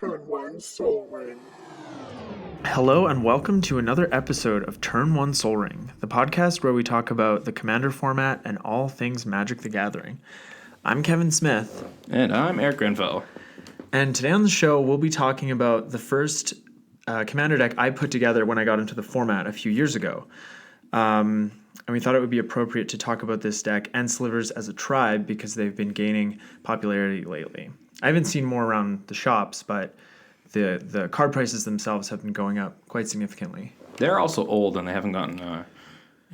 Turn 1 Soul Ring. Hello and welcome to another episode of Turn 1 Soul Ring, the podcast where we talk about the Commander format and all things Magic the Gathering. I'm Kevin Smith. And I'm Eric Grenfell. And today on the show, we'll be talking about the first Commander deck I put together when I got into the format a few years ago. And we thought it would be appropriate to talk about this deck and Slivers as a tribe because they've been gaining popularity lately. I haven't seen more around the shops, but the card prices themselves have been going up quite significantly. They're also old and they haven't gotten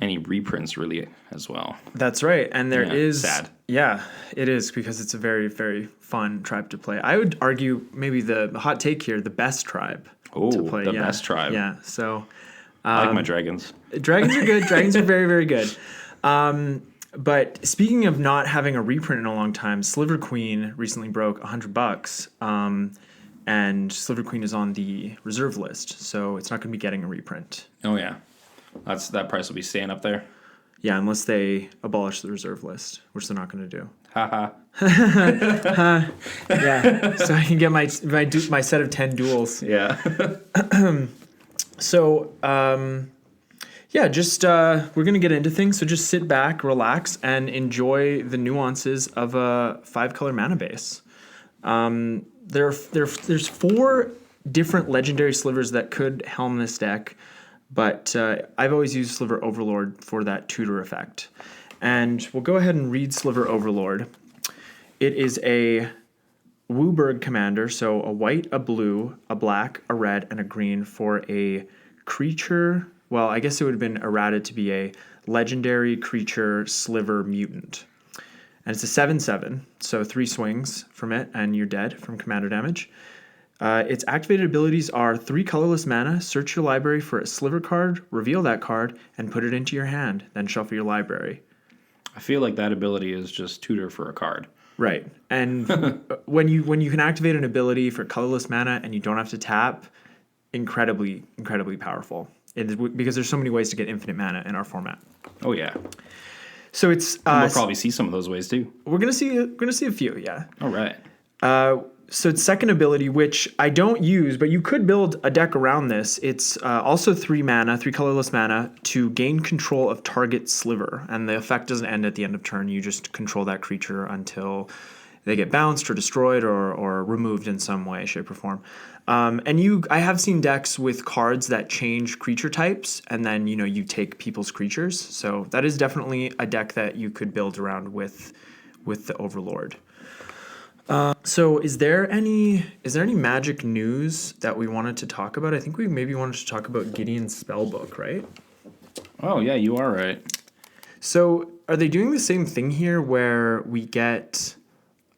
any reprints really as well. That's right. And there is... Sad. Yeah, it is because it's a very, very fun tribe to play. I would argue maybe the hot take here, the best tribe to play. The best tribe. Yeah, so... I like my dragons. Dragons are good. Dragons are very, very good. But speaking of not having a reprint in a long time, Sliver Queen recently broke $100, and Sliver Queen is on the reserve list, so it's not going to be getting a reprint. Oh yeah, that price will be staying up there. Yeah, unless they abolish the reserve list, which they're not going to do. Haha. Yeah, so I can get my set of 10 duels. Yeah. So, we're going to get into things. So just sit back, relax, and enjoy the nuances of a 5-color mana base. There's 4 different legendary slivers that could helm this deck, but I've always used Sliver Overlord for that tutor effect. And we'll go ahead and read Sliver Overlord. It is a Wooburg commander, so a white, a blue, a black, a red, and a green for a creature. Well, I guess it would have been errated to be a legendary creature sliver mutant. And it's a 7/7, so 3 swings from it, and you're dead from commander damage. Its activated abilities are 3 colorless mana, search your library for a sliver card, reveal that card, and put it into your hand, then shuffle your library. I feel like that ability is just tutor for a card. Right. And when you can activate an ability for colorless mana and you don't have to tap, incredibly, incredibly powerful. Because there's so many ways to get infinite mana in our format. Oh yeah. So it's we'll probably see some of those ways too. We're gonna see a few, yeah. All right. So its second ability, which I don't use, but you could build a deck around this. It's also 3 colorless mana, to gain control of target sliver. And the effect doesn't end at the end of turn. You just control that creature until they get bounced or destroyed or removed in some way, shape, or form. I have seen decks with cards that change creature types, and then you take people's creatures. So that is definitely a deck that you could build around with the Overlord. So is there any Magic news that we wanted to talk about? I think we maybe wanted to talk about Gideon's Spellbook, right? Oh yeah, you are right. So are they doing the same thing here where we get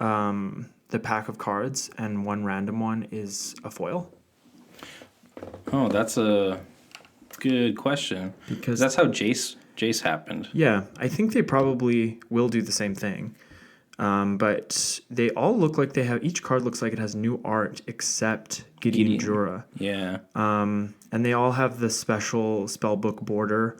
the pack of cards and one random one is a foil? Oh, that's a good question. Because that's how Jace happened. Yeah, I think they probably will do the same thing. But they all look like each card looks like it has new art except Gideon Jura. Yeah. And they all have the special spellbook border,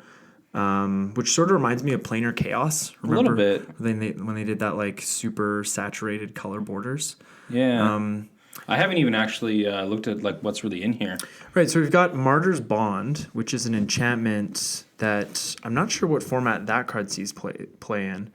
which sort of reminds me of Planar Chaos. Remember? A little bit. When they did that like super saturated color borders. Yeah. I haven't even actually looked at like what's really in here. Right, so we've got Martyr's Bond, which is an enchantment that I'm not sure what format that card sees play in.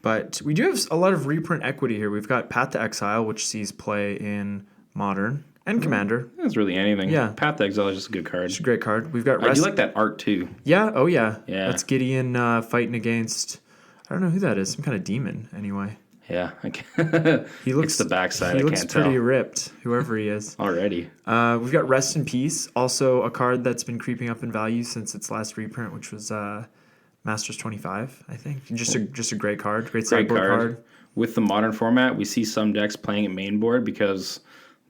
But we do have a lot of reprint equity here. We've got Path to Exile, which sees play in Modern and Commander. That's really anything. Yeah. Path to Exile is just a good card. It's a great card. We've got I do like that art too. Yeah, oh yeah. Yeah. That's Gideon fighting against, I don't know who that is, some kind of demon anyway. Yeah. He looks it's the backside. He looks pretty ripped, whoever he is. Already. We've got Rest in Peace, also a card that's been creeping up in value since its last reprint, which was Masters 25, I think. Just a great card. Great sideboard card. With the Modern format, we see some decks playing at main board because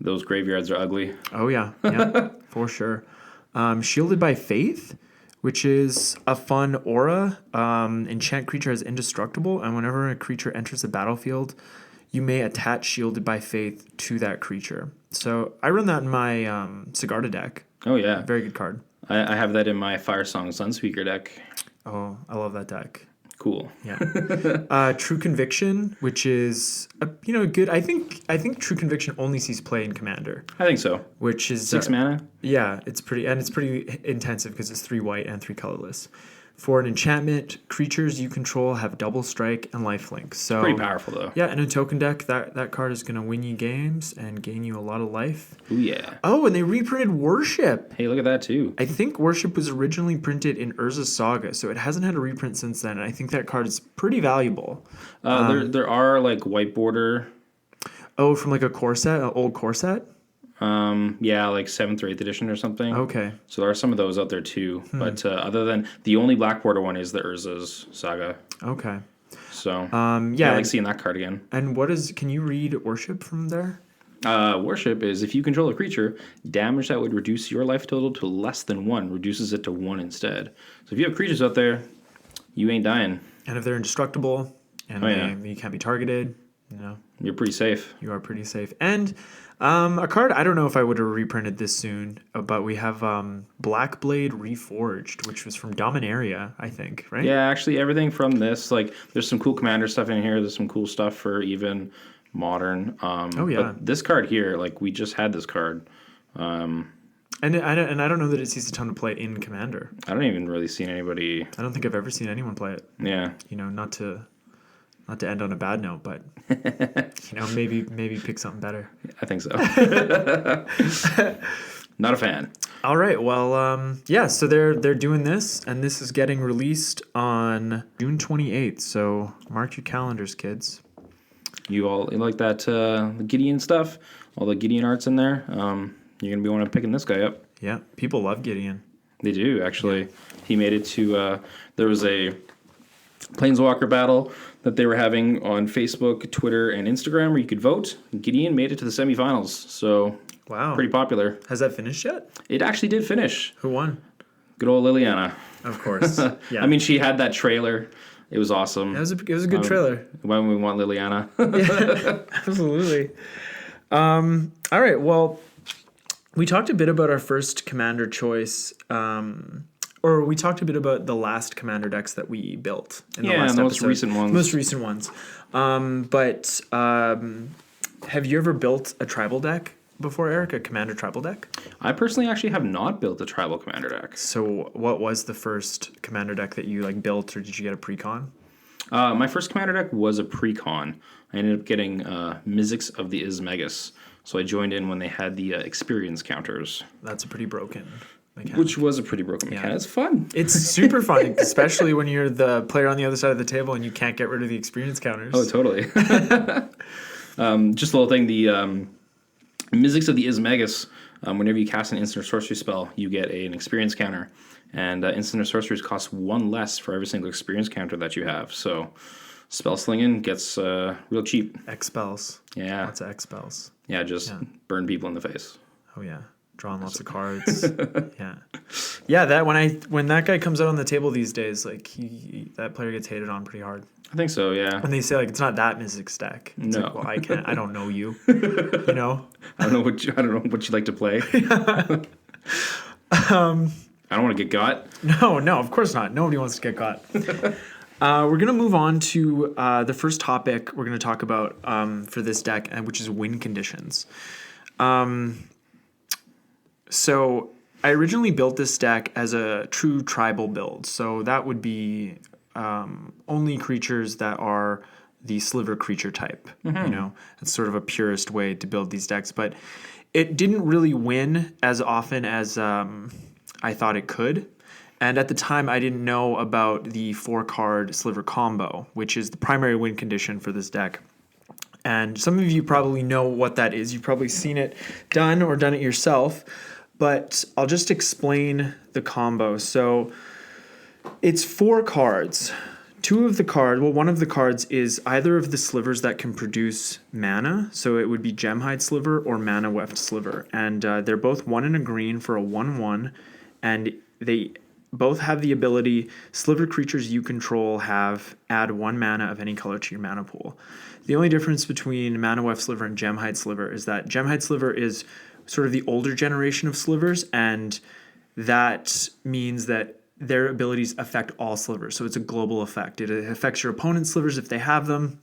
those graveyards are ugly. Oh, yeah. Yeah, for sure. Shielded by Faith, which is a fun aura. Enchant creature is indestructible, and whenever a creature enters the battlefield, you may attach Shielded by Faith to that creature. So I run that in my Sigarda deck. Oh, yeah. Very good card. I have that in my Firesong Sunspeaker deck. Oh, I love that deck. Cool. Yeah. True Conviction, which is good. I think True Conviction only sees play in Commander. I think so. Which is 6 mana. Yeah, it's pretty intensive because it's 3 white and 3 colorless. For an enchantment, creatures you control have double strike and lifelink. So Pretty powerful though. Yeah, in a token deck, that card is going to win you games and gain you a lot of life. Ooh, yeah. Oh, and they reprinted Worship. Hey, look at that too. I think Worship was originally printed in Urza's Saga, so it hasn't had a reprint since then, and I think that card is pretty valuable. There are like white border. Oh, from like a core set, an old core set? Yeah, like 7th or 8th edition or something. Okay. So there are some of those out there too. But other than the only black border one is the Urza's Saga. Okay. So yeah, I like seeing that card again. And can you read Worship from there? Worship is if you control a creature, damage that would reduce your life total to less than 1 reduces it to 1 instead. So if you have creatures out there, you ain't dying. And if they're indestructible and you can't be targeted, you're pretty safe. You are pretty safe. And a card, I don't know if I would have reprinted this soon, but we have Blackblade Reforged, which was from Dominaria, I think, right? Yeah, actually everything from this, like there's some cool commander stuff in here. There's some cool stuff for even modern. But this card here, like we just had this card. And I don't know that it sees a ton of play in Commander. I don't even really see anybody. I don't think I've ever seen anyone play it. Yeah. Not to end on a bad note, but maybe pick something better. I think so. Not a fan. All right. Well, so they're doing this, and this is getting released on June 28th. So mark your calendars, kids. You like that the Gideon stuff? All the Gideon arts in there. You're gonna be one of picking this guy up. Yeah, people love Gideon. They do actually. Yeah. He made it to. There was a Planeswalker battle that they were having on Facebook, Twitter, and Instagram where you could vote. Gideon made it to the semifinals, so wow, pretty popular. Has that finished yet? It actually did finish. Who won? Good old Liliana. Of course. Yeah. I mean, she had that trailer. It was awesome. It was a good trailer. When we want Liliana. Yeah, absolutely. All right, well, we talked a bit about our first commander choice, or we talked a bit about the last commander decks that we built in the last the most episode. recent ones. The most recent ones. But have you ever built a tribal deck before, Eric? A commander tribal deck? I personally actually have not built a tribal commander deck. So what was the first commander deck that you built, or did you get a pre-con? My first commander deck was a pre-con. I ended up getting Mizzix of the Ismegus. So I joined in when they had the experience counters. That's a pretty broken mechanic. Which was a pretty broken mechanic. Yeah. It's fun. It's super fun, especially when you're the player on the other side of the table and you can't get rid of the experience counters. Oh, totally. Just a little thing, the Mizzix of the Ismegus, whenever you cast an instant or sorcery spell, you get an experience counter. And instant or sorceries cost 1 less for every single experience counter that you have. So spell slinging gets real cheap. X-spells. Yeah. Lots of X-spells. Yeah, burn people in the face. Oh, yeah. Drawing lots of cards. Yeah. Yeah, that when that guy comes out on the table these days, that player gets hated on pretty hard. I think so, yeah. And they say it's not that Mizzix deck. It's no. Well, I don't know you. You know? I don't know what you like to play. I don't want to get got. No, of course not. Nobody wants to get got. We're going to move on to the first topic we're going to talk about for this deck, which is win conditions. So I originally built this deck as a true tribal build. So that would be only creatures that are the Sliver creature type. Mm-hmm. It's sort of a purist way to build these decks. But it didn't really win as often as I thought it could. And at the time, I didn't know about the 4-card Sliver combo, which is the primary win condition for this deck. And some of you probably know what that is. You've probably seen it done or done it yourself. But I'll just explain the combo. So it's 4 cards. One of the cards is either of the slivers that can produce mana. So it would be Gemhide Sliver or Mana Weft Sliver. And they're both 1 and a green for a 1/1. And they both have the ability, Sliver creatures you control add 1 mana of any color to your mana pool. The only difference between Mana Weft Sliver and Gemhide Sliver is that Gemhide Sliver is sort of the older generation of slivers, and that means that their abilities affect all slivers. So it's a global effect. It affects your opponent's slivers if they have them,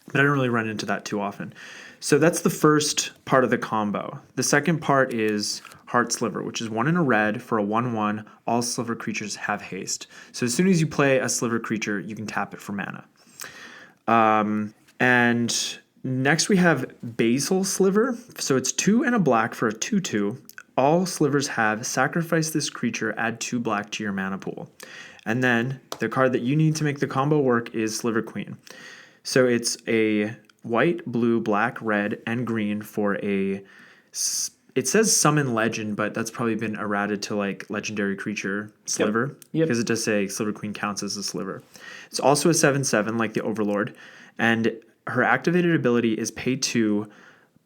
but I don't really run into that too often. So that's the first part of the combo. The second part is Heart Sliver, which is 1 in a red for a 1/1. All sliver creatures have haste. So as soon as you play a sliver creature, you can tap it for mana. And next we have Basil Sliver. So it's 2 and a black for a 2/2. All slivers have sacrifice this creature, add 2 black to your mana pool. And then the card that you need to make the combo work is Sliver Queen. So it's a white, blue, black, red, and green for a... It says summon legend, but that's probably been errated to like legendary creature sliver. Yep. Because it does say Sliver Queen counts as a sliver. It's also a 7/7 like the Overlord. And her activated ability is pay 2,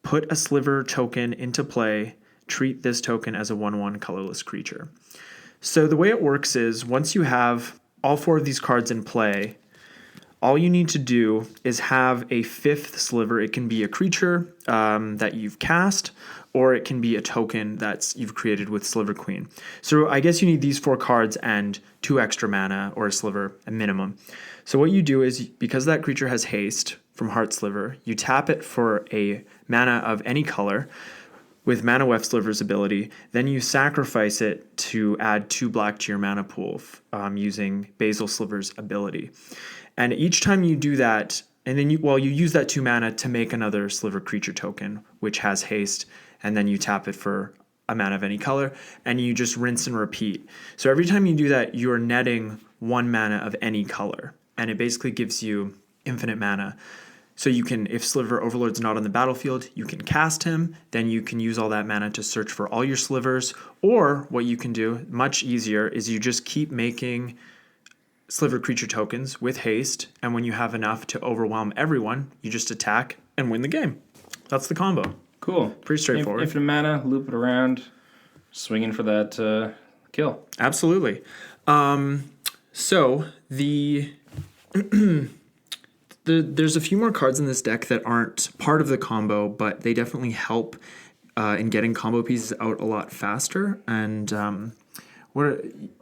put a sliver token into play, treat this token as a 1/1 colorless creature. So the way it works is once you have all 4 of these cards in play, all you need to do is have a 5th sliver. It can be a creature that you've cast, or it can be a token that you've created with Sliver Queen. So I guess you need these 4 cards and 2 extra mana, or a sliver, a minimum. So what you do is, because that creature has haste from Heart Sliver, you tap it for a mana of any color with Mana Weft Sliver's ability. Then you sacrifice it to add 2 black to your mana pool using Basil Sliver's ability. And each time you do that, and then you use that 2 mana to make another sliver creature token, which has haste, and then you tap it for a mana of any color, and you just rinse and repeat. So every time you do that, you're netting 1 mana of any color, and it basically gives you infinite mana. So you can, if Sliver Overlord's not on the battlefield, you can cast him, then you can use all that mana to search for all your slivers, or what you can do, much easier, is you just keep making sliver creature tokens with haste, and when you have enough to overwhelm everyone, you just attack and win the game. That's the combo. Cool. Pretty straightforward. Infinite mana, loop it around, swinging for that kill. Absolutely. So there's a few more cards in this deck that aren't part of the combo, but they definitely help in getting combo pieces out a lot faster. And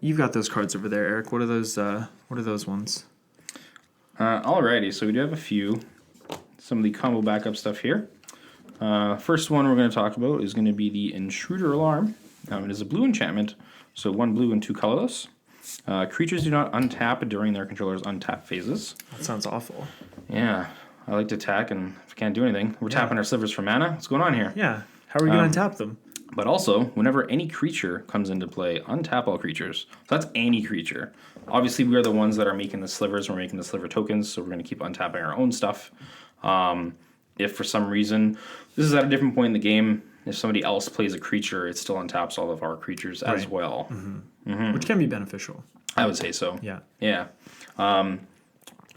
you've got those cards over there, Eric. What are those? What are those ones? Alrighty, so we do have a few. Some of the combo backup stuff here. First one we're going to talk about is going to be the Intruder Alarm. It is a blue enchantment, so 1 blue and 2 colorless. Creatures do not untap during their controller's untap phases. That sounds awful. Yeah, I like to attack, and if we can't do anything, we're tapping our slivers for mana. What's going on here? Yeah, how are we going to untap them? But also, whenever any creature comes into play, untap all creatures. So that's any creature. Obviously, we are the ones that are making the slivers. We're making the sliver tokens, so we're going to keep untapping our own stuff. If for some reason, this is at a different point in the game, if somebody else plays a creature, it still untaps all of our creatures as well. Which can be beneficial. I would say so. Yeah. Yeah.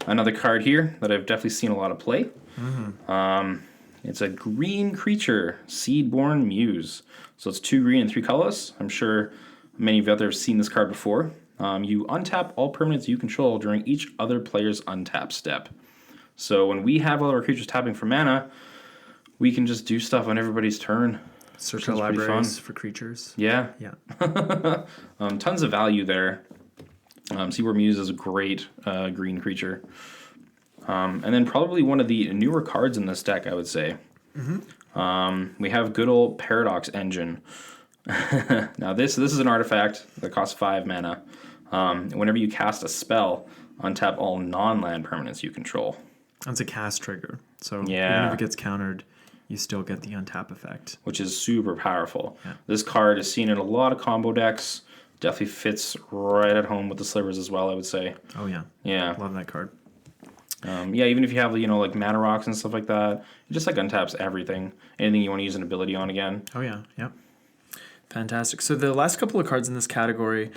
Another card here that I've definitely seen a lot of play. It's a green creature, Seedborn Muse. So it's 2 green and 3 colorless. I'm sure many of you out there have seen this card before. You untap all permanents you control during each other player's untap step. So when we have all our creatures tapping for mana, we can just do stuff on everybody's turn. Search our libraries for creatures. Yeah. Yeah. Tons of value there. Seedborn Muse is a great green creature. And then probably one of the newer cards in this deck, I would say. We have good old Paradox Engine. Now this is an artifact that costs 5 mana. Whenever you cast a spell, untap all non-land permanents you control. That's a cast trigger. So even Yeah. if it gets countered, you still get the untap effect. Which is super powerful. Yeah. This card is seen in a lot of combo decks. Definitely fits right at home with the slivers as well, I would say. Oh, yeah. Yeah. Love that card. Yeah, even if you have, like mana rocks and stuff like that, it just like untaps everything. Anything you want to use an ability on again. Oh, yeah. Yep. Fantastic. So the last couple of cards in this category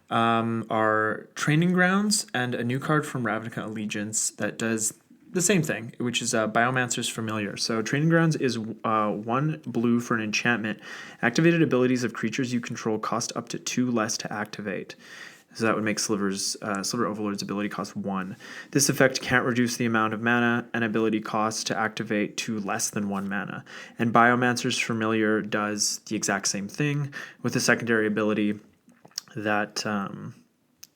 are Training Grounds and a new card from Ravnica Allegiance that does the same thing, which is Biomancer's Familiar. So Training Grounds is 1 blue for an enchantment. Activated abilities of creatures you control cost up to 2 less to activate. So that would make Sliver Overlord's ability cost 1. This effect can't reduce the amount of mana and ability cost to activate to less than 1 mana. And Biomancer's Familiar does the exact same thing with a secondary ability that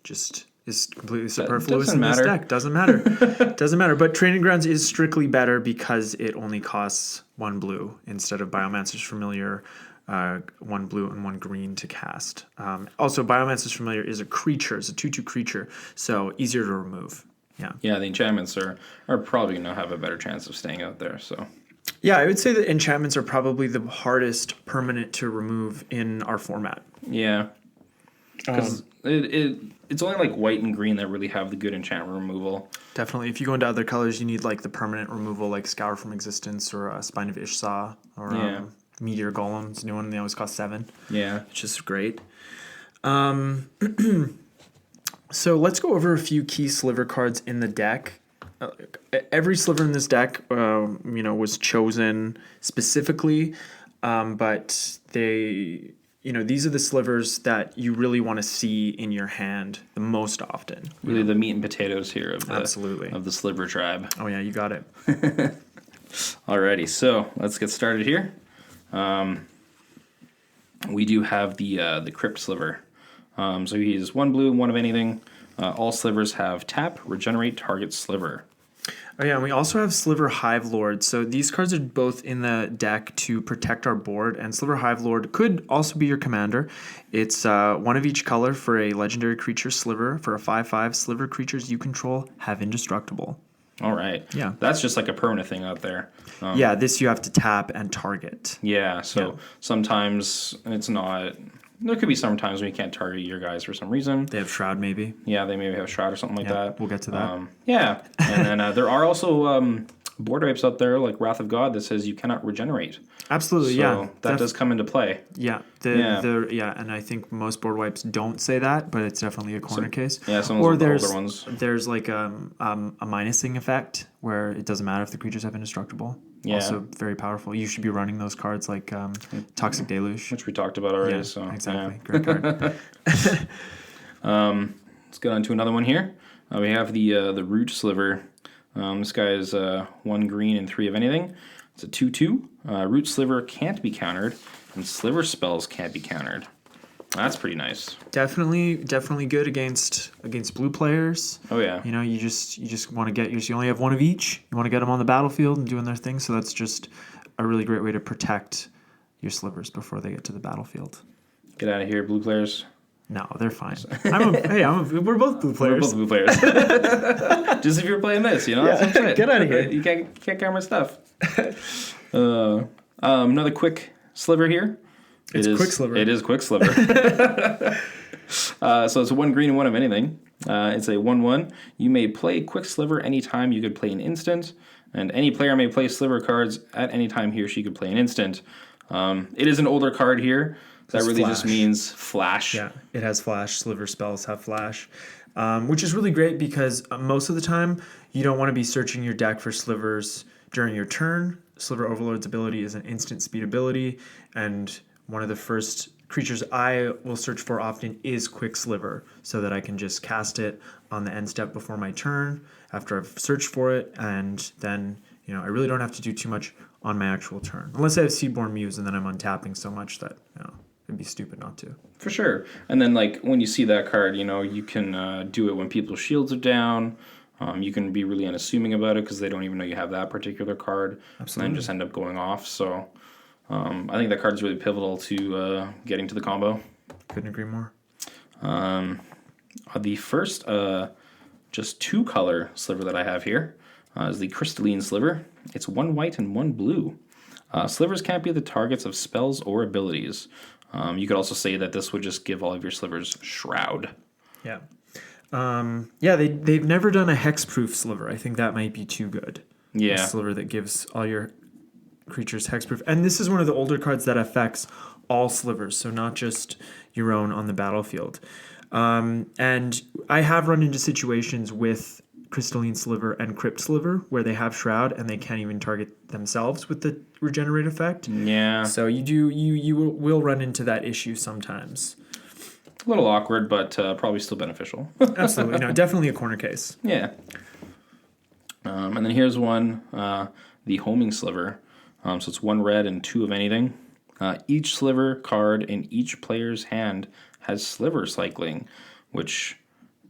just is completely superfluous doesn't in this matter. deck. Doesn't matter. Doesn't matter. But Training Grounds is strictly better because it only costs 1 blue instead of Biomancer's Familiar, 1 blue and 1 green to cast. Also, Biomancer's Familiar is a creature. It's a 2/2 creature, so easier to remove. Yeah. Yeah, the enchantments are probably going to have a better chance of staying out there. So Yeah, I would say that enchantments are probably the hardest permanent to remove in our format. yeah, because it's only like white and green that really have the good enchantment removal. Definitely. If you go into other colors, you need like the permanent removal, like Scour from Existence or Spine of Ishsaw or Meteor Golems. New one, they always cost 7. Yeah. Which is great. So let's go over a few key Sliver cards in the deck. Every Sliver in this deck, was chosen specifically, but they, these are the Slivers that you really want to see in your hand the most often. Really the meat and potatoes here of the, Absolutely. of the Sliver tribe. Oh yeah, you got it. Alrighty, so let's get started here. We do have the Crypt Sliver. So he's 1 blue, 1 of anything. All Slivers have tap, regenerate target Sliver. Oh yeah, and we also have Sliver Hive Lord. So these cards are both in the deck to protect our board, and Sliver Hive Lord could also be your commander. It's 1 of each color for a legendary creature Sliver. For a 5/5, Sliver creatures you control have indestructible. All right. Yeah. That's just like a permanent thing out there. Yeah, this you have to tap and target. Yeah, so sometimes it's not... There could be some times when you can't target your guys for some reason. They have Shroud maybe. Yeah, they maybe have Shroud or something like that. We'll get to that. Yeah, and then there are also board wipes out there like Wrath of God that says you cannot regenerate. Absolutely, So yeah. that does come into play. Yeah, and I think most board wipes don't say that, but it's definitely a corner case. Yeah, some or of the there's older ones. There's like a minusing effect where it doesn't matter if the creatures have indestructible. Yeah. Also very powerful. You should be running those cards like Toxic Deluge. Which we talked about already. Yeah, So exactly. Yeah. Great card. Let's get on to another one here. We have the Root Sliver. This guy is 1 green and 3 of anything. It's a 2/2. Root Sliver can't be countered, and Sliver spells can't be countered. That's pretty nice. Definitely good against blue players. Oh yeah. You just want to get yours. You only have 1 of each. You want to get them on the battlefield and doing their thing. So that's just a really great way to protect your Slivers before they get to the battlefield. Get out of here, blue players. No, they're fine. We're both blue players. We're both blue players. Just if you're playing this, That's it. Get out of here. You can't count my stuff. Another quick Sliver here. It's Quick Sliver. It is Quick Sliver. So it's 1 green and 1 of anything. It's a 1/1. You may play Quick Sliver anytime you could play an instant, and any player may play Sliver cards at any time he or she could play an instant. It is an older card here. That really flash. just means flash. Yeah, it has flash. Sliver spells have flash, which is really great because most of the time you don't want to be searching your deck for Slivers during your turn. Sliver Overlord's ability is an instant speed ability, and one of the first creatures I will search for often is Quick Sliver, so that I can just cast it on the end step before my turn after I've searched for it, and then I really don't have to do too much on my actual turn, unless I have Seedborn Muse, and then I'm untapping so much that it'd be stupid not to. For sure. And then like when you see that card, you can do it when people's shields are down. You can be really unassuming about it because they don't even know you have that particular card. Absolutely. And then just end up going off. So I think that card's really pivotal to getting to the combo. Couldn't agree more. The first just 2 color Sliver that I have here is the Crystalline Sliver. It's 1 white and 1 blue. Slivers can't be the targets of spells or abilities. You could also say that this would just give all of your Slivers Shroud. Yeah. They've never done a hexproof Sliver. I think that might be too good. Yeah. A Sliver that gives all your creatures hexproof. And this is one of the older cards that affects all Slivers, so not just your own on the battlefield. And I have run into situations with Crystalline Sliver and Crypt Sliver where they have Shroud and they can't even target themselves with the regenerate effect. Yeah. So you will run into that issue sometimes. A little awkward, but probably still beneficial. Absolutely. No, definitely a corner case. Yeah. And then here's one, the Homing Sliver. So it's 1 red and 2 of anything. Each Sliver card in each player's hand has Sliver cycling, which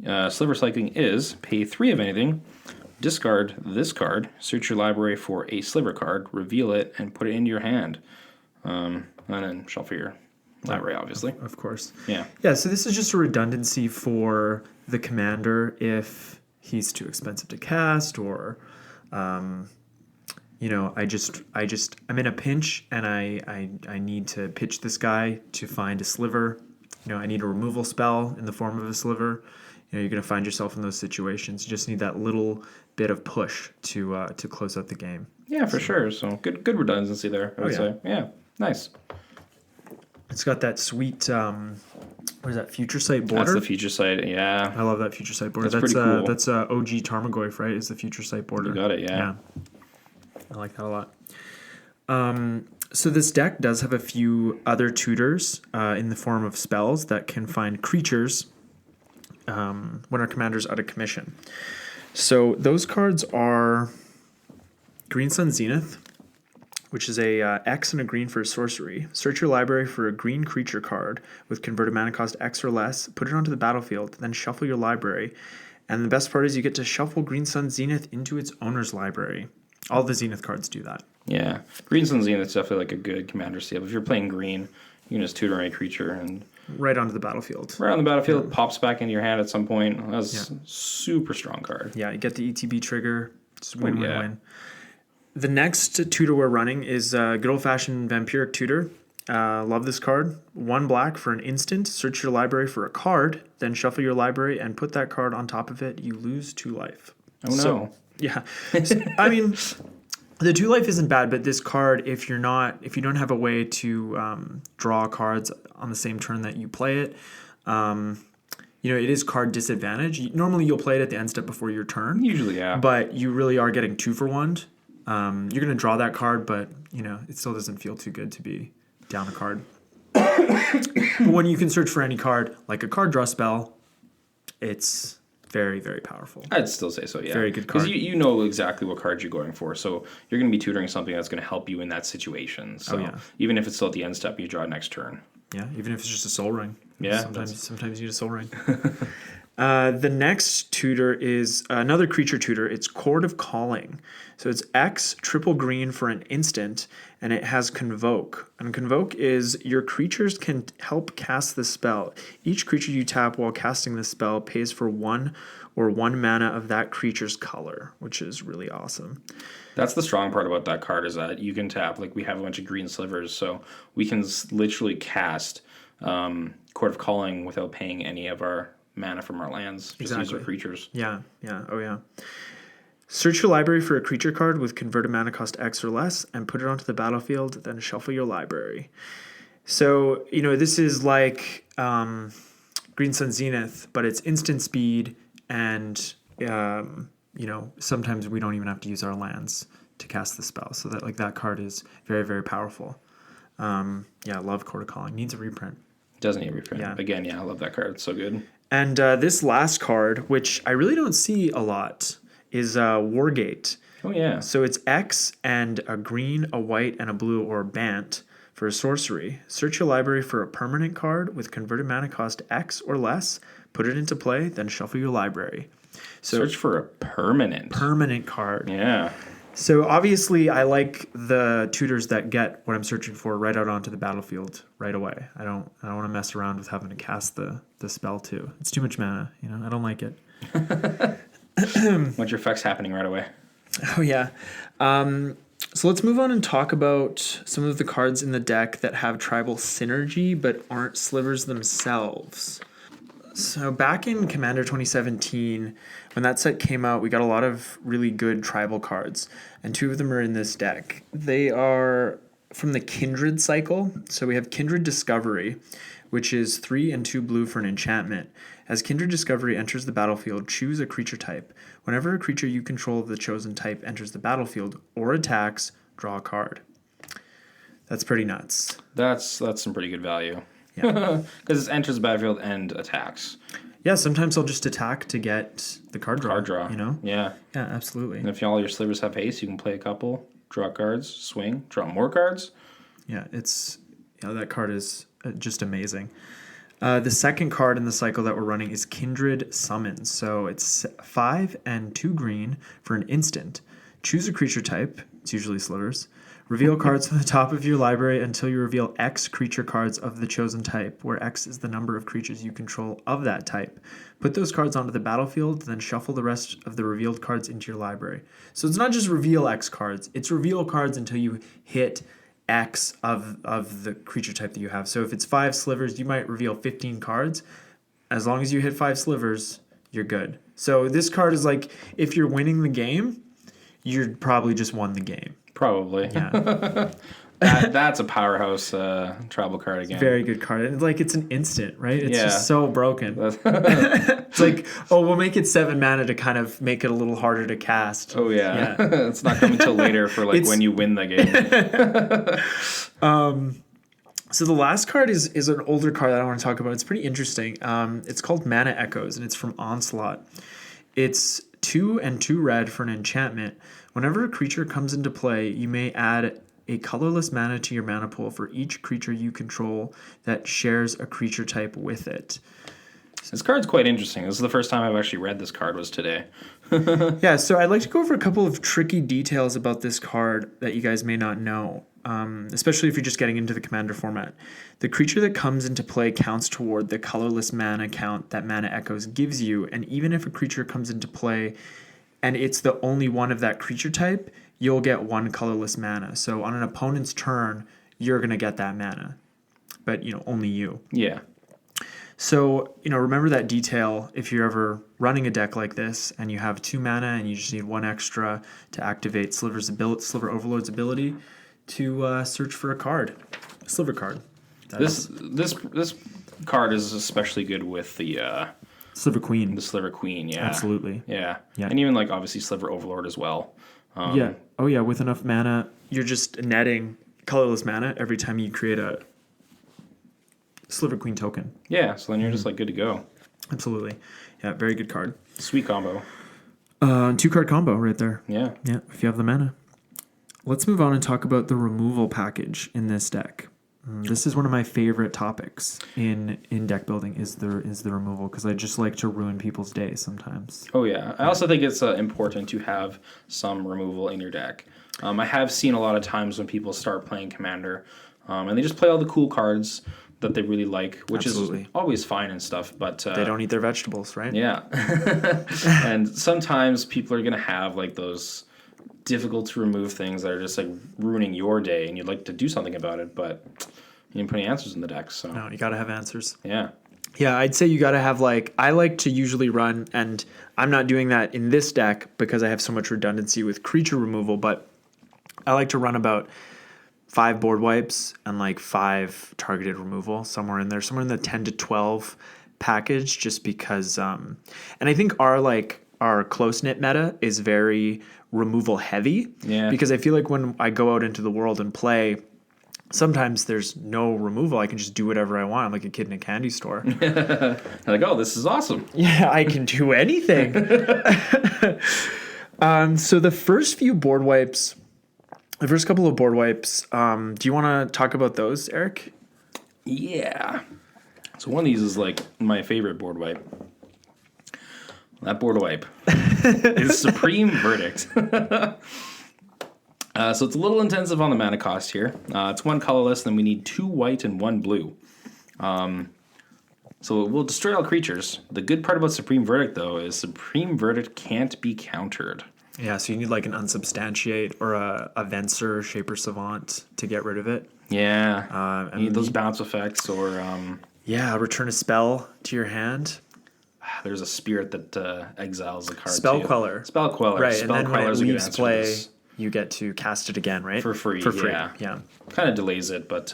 Sliver cycling is pay 3 of anything, discard this card, search your library for a Sliver card, reveal it, and put it into your hand. And then shuffle your library, obviously. Of course. Yeah. Yeah, so this is just a redundancy for the commander if he's too expensive to cast, or you know, I'm in a pinch and I need to pitch this guy to find a sliver. You know, I need a removal spell in the form of a sliver. You know, you're going to find yourself in those situations. You just need that little bit of push to close out the game. Yeah, for sure. So good redundancy there, I would say. Yeah, nice. It's got that sweet, what is that, Future Sight border? That's the Future Sight, yeah. I love that Future Sight border. That's pretty cool. That's OG Tarmogoyf, right? Is the Future Sight border. You got it, yeah. I like that a lot. So this deck does have a few other tutors in the form of spells that can find creatures when our commander's out of commission. So those cards are Green Sun Zenith, which is a X and a green for a sorcery. Search your library for a green creature card with converted mana cost X or less, put it onto the battlefield, then shuffle your library. And the best part is you get to shuffle Green Sun Zenith into its owner's library. All the Zenith cards do that. Yeah. Green Sun Zenith's definitely like a good commander seal. If you're playing green, you can just tutor a creature and right onto the battlefield. Right on the battlefield, pops back into your hand at some point. That's a super strong card. Yeah, you get the ETB trigger. Just win. The next tutor we're running is good old-fashioned Vampiric Tutor. Love this card. 1 black for an instant. Search your library for a card, then shuffle your library and put that card on top of it. You lose 2 life. Oh, no. So, yeah. I mean, the 2 life isn't bad, but this card, if you don't have a way to draw cards on the same turn that you play it, you know, it is card disadvantage. Normally, you'll play it at the end step before your turn. Usually, yeah. But you really are getting 2 for 1. You're going to draw that card, but, you know, it still doesn't feel too good to be down a card. When you can search for any card, like a card draw spell, it's very, very powerful. I'd still say so, yeah. Very good card. Because you know exactly what cards you're going for, so you're going to be tutoring something that's going to help you in that situation. So even if it's still at the end step, you draw next turn. Yeah, even if it's just a soul ring. Yeah. Sometimes you need a soul ring. The next tutor is another creature tutor. It's Chord of Calling. So it's X, triple green for an instant, and it has Convoke. And Convoke is your creatures can help cast the spell. Each creature you tap while casting the spell pays for 1 or 1 mana of that creature's color, which is really awesome. That's the strong part about that card, is that you can tap, like we have a bunch of green slivers, so we can literally cast Chord of Calling without paying any of our mana from our lands. Just use our creatures. Yeah. Oh, yeah. Search your library for a creature card with converted mana cost X or less and put it onto the battlefield, then shuffle your library. So, you know, this is like Green Sun Zenith, but it's instant speed, and, you know, sometimes we don't even have to use our lands to cast the spell. So that card is very, very powerful. Yeah, I love Chord of Calling. Needs a reprint. Doesn't need a reprint. Yeah. Again, yeah, I love that card. It's so good. And this last card, which I really don't see a lot, is Wargate. Oh, yeah. So it's X and a green, a white, and a blue, or Bant for a sorcery. Search your library for a permanent card with converted mana cost X or less, put it into play, then shuffle your library. So search for a permanent card. Yeah. So obviously I like the tutors that get what I'm searching for right out onto the battlefield right away. I don't want to mess around with having to cast the spell too. It's too much mana, you know. I don't like it. Want your effects happening right away. Oh yeah. So let's move on and talk about some of the cards in the deck that have tribal synergy but aren't slivers themselves. So back in Commander 2017, when that set came out, we got a lot of really good tribal cards, and 2 of them are in this deck. They are from the Kindred cycle. So we have Kindred Discovery, which is 3 and 2 blue for an enchantment. As Kindred Discovery enters the battlefield, choose a creature type. Whenever a creature you control of the chosen type enters the battlefield or attacks, draw a card. That's pretty nuts. That's some pretty good value. Yeah. Because it enters the battlefield and attacks. Yeah, sometimes I'll just attack to get the card draw. You know? Yeah. Yeah, absolutely. And if all your slivers have haste, you can play a couple, draw cards, swing, draw more cards. Yeah, that card is just amazing. The second card in the cycle that we're running is Kindred Summons. So it's 5 and 2 green for an instant. Choose a creature type. It's usually slivers. Reveal cards from the top of your library until you reveal X creature cards of the chosen type, where X is the number of creatures you control of that type. Put those cards onto the battlefield, then shuffle the rest of the revealed cards into your library. So it's not just reveal X cards, it's reveal cards until you hit X of the creature type that you have. So if it's 5 slivers, you might reveal 15 cards. As long as you hit 5 slivers, you're good. So this card is like, if you're winning the game, you're probably just won the game. Probably. Yeah. That's a powerhouse tribal card again. Very good card. And like, it's an instant, right? It's Yeah. just so broken. It's like, oh, we'll make it 7 mana to kind of make it a little harder to cast. Oh, yeah. It's not coming till later for like when you win the game. So the last card is an older card that I want to talk about. It's pretty interesting. It's called Mana Echoes, and it's from Onslaught. It's 2 and 2 red for an enchantment. Whenever a creature comes into play, you may add a colorless mana to your mana pool for each creature you control that shares a creature type with it. This card's quite interesting. This is the first time I've actually read this card was today. Yeah, so I'd like to go over a couple of tricky details about this card that you guys may not know, especially if you're just getting into the commander format. The creature that comes into play counts toward the colorless mana count that Mana Echoes gives you, and even if a creature comes into play and it's the only one of that creature type, you'll get 1 colorless mana. So on an opponent's turn, you're going to get that mana, but only you. Yeah. So, remember that detail if you're ever running a deck like this and you have 2 mana and you just need 1 extra to activate Sliver Overlord's ability to search for a card, a Sliver card. This card is especially good with the Sliver Queen. The Sliver Queen, yeah. Absolutely. Yeah. Yeah. And even like obviously Sliver Overlord as well. Yeah. Oh yeah, with enough mana, you're just netting colorless mana every time you create a Sliver Queen token. Yeah, so then you're just like good to go. Absolutely. Yeah, very good card. Sweet combo. 2-card combo right there. Yeah. Yeah, if you have the mana. Let's move on and talk about the removal package in this deck. This is one of my favorite topics in deck building is the removal, because I just like to ruin people's day sometimes. Oh yeah. I also think it's important to have some removal in your deck. I have seen a lot of times when people start playing Commander, and they just play all the cool cards that they really like, which Absolutely. is always fine and stuff, but They don't eat their vegetables, right? yeah. And sometimes people are gonna have like those difficult to remove things that are just like ruining your day, and you'd like to do something about it, but you didn't put any answers in the deck. So No, you gotta have answers. yeah. Yeah, I'd say you gotta have I like to usually run, and I'm not doing that in this deck because I have so much redundancy with creature removal, but I like to run about 5 board wipes and 5 targeted removal, somewhere in the 10 to 12 package, just because and I think our close-knit meta is very removal heavy. Yeah. Because I feel like when I go out into the world and play, sometimes there's no removal. I can just do whatever I want. I'm like a kid in a candy store. Like, oh, this is awesome. Yeah, I can do anything. So the first couple of board wipes, do you want to talk about those, Eric? Yeah. So one of these is like my favorite board wipe. That board wipe is Supreme Verdict. So it's a little intensive on the mana cost here. It's 1 colorless, then we need 2 white and 1 blue. So it will destroy all creatures. The good part about Supreme Verdict, though, is Supreme Verdict can't be countered. Yeah, so you need an Unsubstantiate or a Venser, Shaper Savant to get rid of it. Yeah. You need those bounce effects or... Yeah, return a spell to your hand. There's a spirit that exiles a card Spell too. Queller. Spell Queller. Right, Spell and then when it Queller's a good leaves answer to play, this. you get to cast it again, right? For free, yeah. Yeah. Kind of delays it, but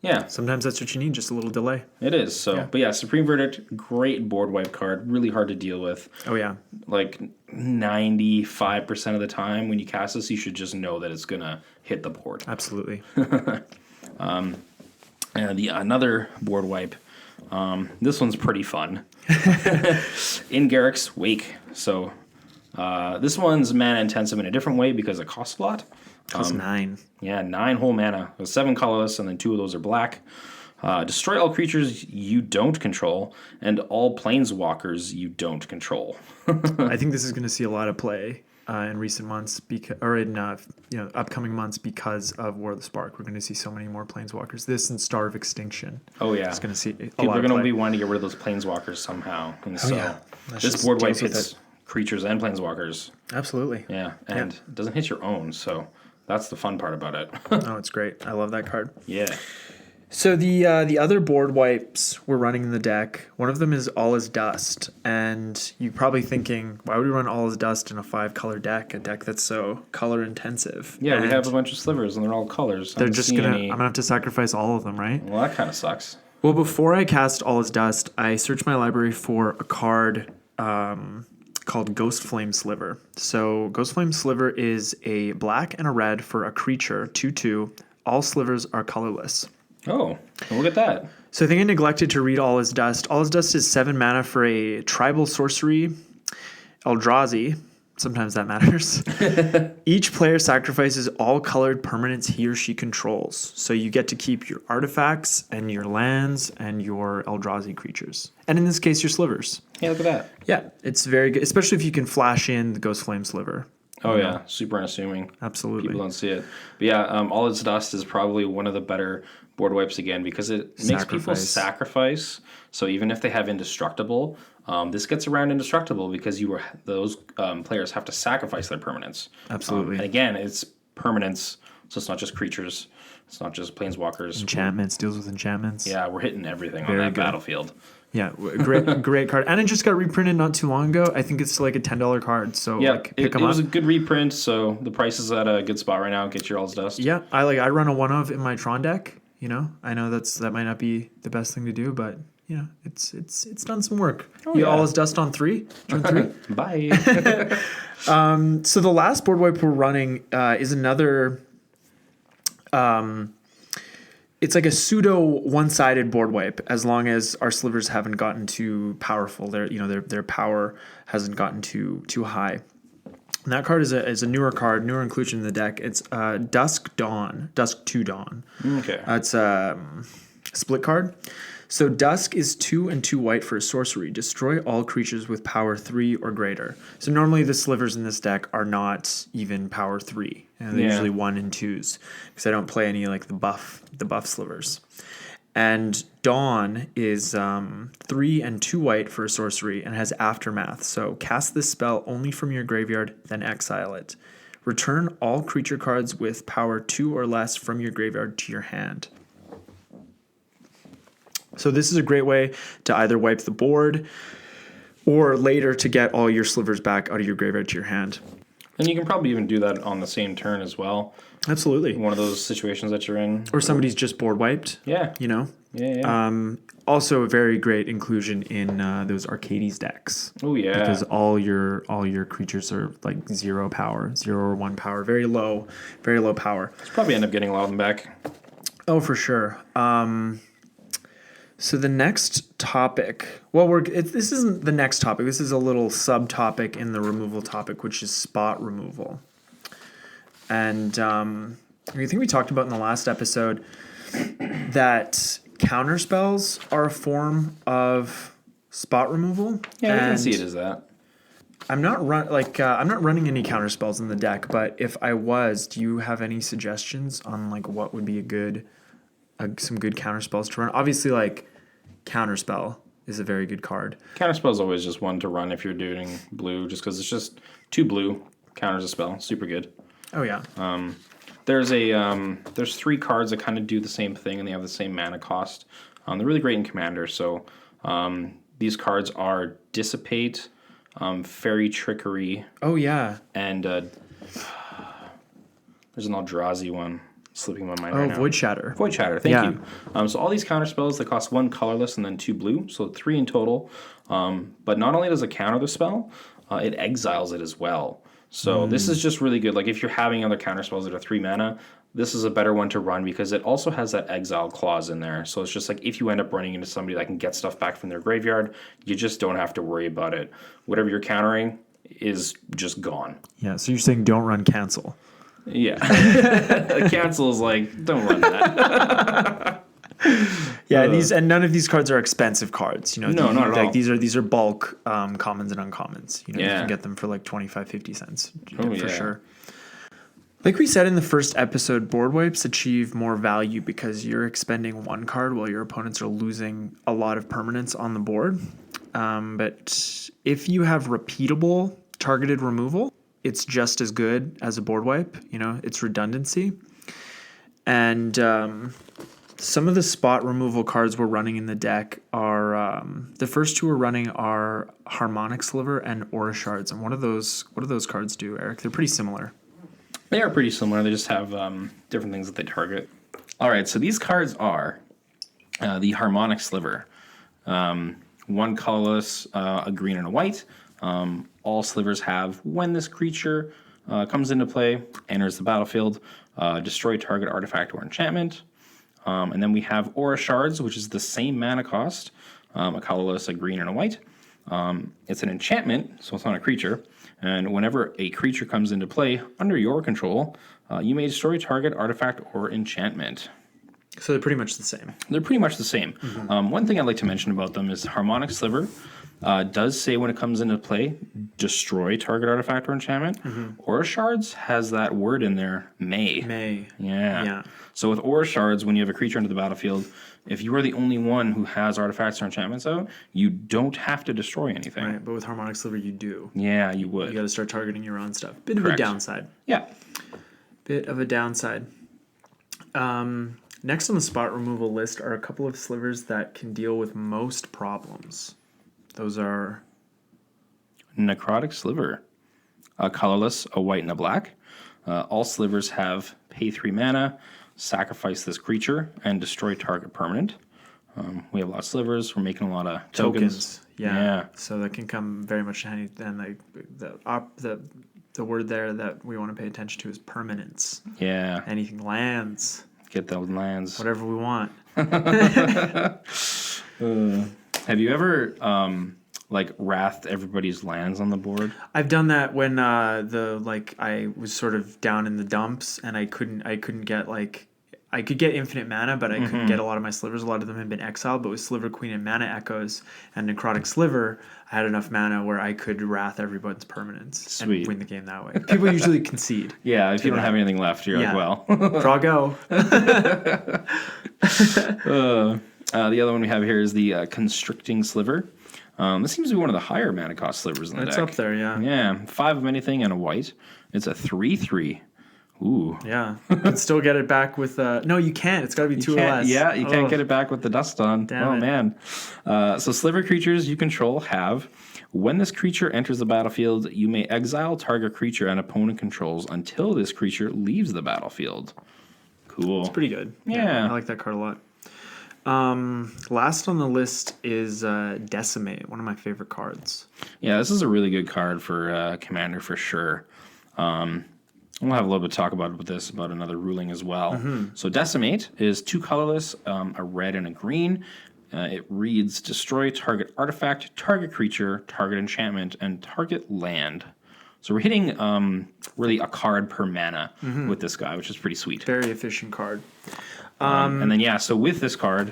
yeah. Sometimes that's what you need, just a little delay. It is. So, Yeah. But yeah, Supreme Verdict, great board wipe card. Really hard to deal with. Oh, yeah. 95% of the time when you cast this, you should just know that it's going to hit the board. Absolutely. And another board wipe. This one's pretty fun. In Garrick's Wake. So this one's mana intensive in a different way because it costs a lot. Costs 9. Yeah, 9 whole mana. It was 7 colorless, and then 2 of those are black. Destroy all creatures you don't control and all planeswalkers you don't control. I think this is going to see a lot of play in recent months, or in upcoming months because of War of the Spark. We're going to see so many more planeswalkers. This and Star of Extinction. Oh yeah, it's going to see people are going to be wanting to get rid of those planeswalkers somehow. And so this board wipe hits creatures and planeswalkers. Absolutely. Yeah, and it doesn't hit your own, so that's the fun part about it. Oh, it's great. I love that card. Yeah. So the other board wipes we're running in the deck, one of them is All Is Dust, and you're probably thinking, why would we run All Is Dust in a 5-color deck, a deck that's so color intensive? Yeah, we have a bunch of slivers and they're all colors. I'm gonna have to sacrifice all of them, right? Well, that kind of sucks. Well, before I cast All Is Dust, I searched my library for a card called Ghostflame Sliver. So Ghostflame Sliver is a black and a red for a creature, 2/2. All slivers are colorless. Oh, look at that. So I think I neglected to read All Is Dust. All Is Dust is 7 mana for a tribal sorcery, Eldrazi. Sometimes that matters. Each player sacrifices all colored permanents he or she controls. So you get to keep your artifacts and your lands and your Eldrazi creatures. And in this case, your slivers. Yeah, look at that. Yeah, it's very good, especially if you can flash in the Ghostflame Sliver. Oh, yeah. Super unassuming. Absolutely. People don't see it. But yeah, All Its Dust is probably one of the better board wipes again because it makes people sacrifice. So even if they have Indestructible, this gets around Indestructible because those players have to sacrifice their permanents. Absolutely. And again, it's permanents, so it's not just creatures. It's not just planeswalkers. Enchantments, deals with enchantments. Yeah, we're hitting everything on that battlefield. Yeah, great card. And it just got reprinted not too long ago. I think it's like a $10 card. So yeah, pick them up. It up. was a good reprint, so the price is at a good spot right now. Get your All Its Dust. Yeah, I run a 1-of in my Tron deck. I know that might not be the best thing to do, but it's done some work. All Is Dust on 3. Turn 3. Bye. So the last board wipe we're running is another. It's like a pseudo one-sided board wipe, as long as our slivers haven't gotten too powerful. Their power hasn't gotten too high. And that card is a newer card, newer inclusion in the deck. It's Dusk to Dawn. Okay. It's a split card. So Dusk is 2 and 2 white for a sorcery. Destroy all creatures with power 3 or greater. So normally the slivers in this deck are not even power 3. They're usually 1 and 2s because I don't play any like the buff slivers. And Dawn is 3 and 2 white for a sorcery and has Aftermath. So cast this spell only from your graveyard, then exile it. Return all creature cards with power 2 or less from your graveyard to your hand. So this is a great way to either wipe the board or later to get all your slivers back out of your graveyard to your hand. And you can probably even do that on the same turn as well. Absolutely. One of those situations that you're in. Or somebody's just board wiped. Yeah. Yeah. Also a very great inclusion in those Arcades decks. Oh yeah. Because all your creatures are like 0 power, 0 or 1 power, very low power. You'll probably end up getting a lot of them back. Oh, for sure. So the next topic, this isn't the next topic. This is a little subtopic in the removal topic, which is spot removal. And I think we talked about in the last episode that counter spells are a form of spot removal. Yeah, I can see it as that. I'm not running any counter spells in the deck, but if I was, do you have any suggestions on like what would be some good counter spells to run? Obviously, like counter spell is a very good card. Counter spell is always just one to run if you're doing blue, just because it's just 2 blue counters a spell. Super good. Oh yeah. There's 3 cards that kind of do the same thing and they have the same mana cost. They're really great in Commander. So these cards are Dissipate, Fairy Trickery. Oh yeah. And there's an Eldrazi one slipping my mind right now. Void Shatter. Void Shatter, thank you. So all these counter spells that cost 1 colorless and then 2 blue, so 3 in total. But not only does it counter the spell, it exiles it as well. So this is just really good. Like if you're having other counter spells that are 3 mana, this is a better one to run because it also has that exile clause in there. So it's just like if you end up running into somebody that can get stuff back from their graveyard, you just don't have to worry about it. Whatever you're countering is just gone. Yeah, so you're saying don't run cancel. Yeah. Cancel is like, don't run that. Yeah, and none of these cards are expensive cards. No, not at all. These are bulk commons and uncommons. You Yeah. can get them for like 25-50 cents for yeah. sure. Like we said in the first episode, board wipes achieve more value because you're expending one card while your opponents are losing a lot of permanents on the board. But if you have repeatable targeted removal, it's just as good as a board wipe. It's redundancy. And some of the spot removal cards we're running in the deck are the first two we're running are Harmonic Sliver and Aura Shards. And what do those cards do, Eric? They're pretty similar. They are pretty similar. They just have different things that they target. All right, so these cards are the Harmonic Sliver. One colorless, a green and a white. All slivers have, when this creature comes into play, enters the battlefield, destroy target artifact or enchantment. And then we have Aura Shards, which is the same mana cost, a colorless, a green, and a white. It's an enchantment, so it's not a creature. And whenever a creature comes into play under your control, you may destroy target artifact or enchantment. So they're pretty much the same. They're pretty much the same. Mm-hmm. One thing I'd like to mention about them is Harmonic Sliver does say when it comes into play, destroy target artifact or enchantment. Mm-hmm. Aura Shards has that word in there, may. May. Yeah. So with Aura Shards, when you have a creature into the battlefield, if you are the only one who has artifacts or enchantments out, you don't have to destroy anything. Right, but with Harmonic Sliver, you do. Yeah, you would. You got to start targeting your own stuff. Bit Correct. of a downside. Yeah. Bit of a downside. Next on the spot removal list are a couple of slivers that can deal with most problems. Those are Necrotic Sliver, a colorless, a white, and a black. All slivers have pay 3 mana, sacrifice this creature, and destroy target permanent. We have a lot of slivers. We're making a lot of tokens. Yeah. So that can come very much handy. And the word there that we want to pay attention to is permanence. Yeah. Anything lands. Get those lands. Whatever we want. Have you ever wrathed everybody's lands on the board? I've done that when I was sort of down in the dumps and I couldn't get I could get infinite mana, but I couldn't get a lot of my slivers. A lot of them had been exiled, but with Sliver Queen and Mana Echoes and Necrotic Sliver, I had enough mana where I could wrath everyone's permanence and win the game that way. People usually concede. Yeah, if you don't have anything left, you're like, well. Draw go. The other one we have here is the Constricting Sliver. This seems to be one of the higher mana cost slivers in the deck. It's up there, yeah. Yeah, 5 of anything and a white. It's a 3/3. Ooh. Yeah. You can still get it back with... no, you can't. It's got to be 2 or less. Yeah, you can't get it back with the dust on. Damn it. Man. So sliver creatures you control have... When this creature enters the battlefield, you may exile target creature an opponent controls until this creature leaves the battlefield. Cool. It's pretty good. Yeah. I like that card a lot. Last on the list is Decimate, one of my favorite cards. Yeah, this is a really good card for Commander for sure. We'll have a little bit to talk about this, about another ruling as well. Mm-hmm. So Decimate is 2 colorless, a red and a green. It reads, destroy target artifact, target creature, target enchantment, and target land. So we're hitting really a card per mana with this guy, which is pretty sweet. Very efficient card. And then, so with this card,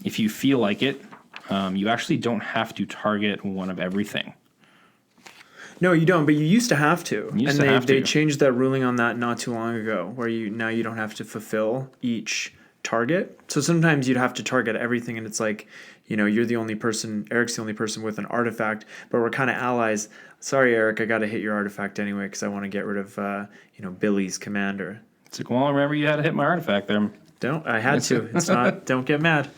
if you feel like it, you actually don't have to target one of everything. No, you don't, but you used to have to. They changed that ruling on that not too long ago, where now you don't have to fulfill each target. So sometimes you'd have to target everything, and it's like, you're the only person, Eric's the only person with an artifact, but we're kind of allies. Sorry, Eric, I got to hit your artifact anyway because I want to get rid of, Billy's commander. It's like, well, remember you had to hit my artifact there. I had to. It's not, don't get mad.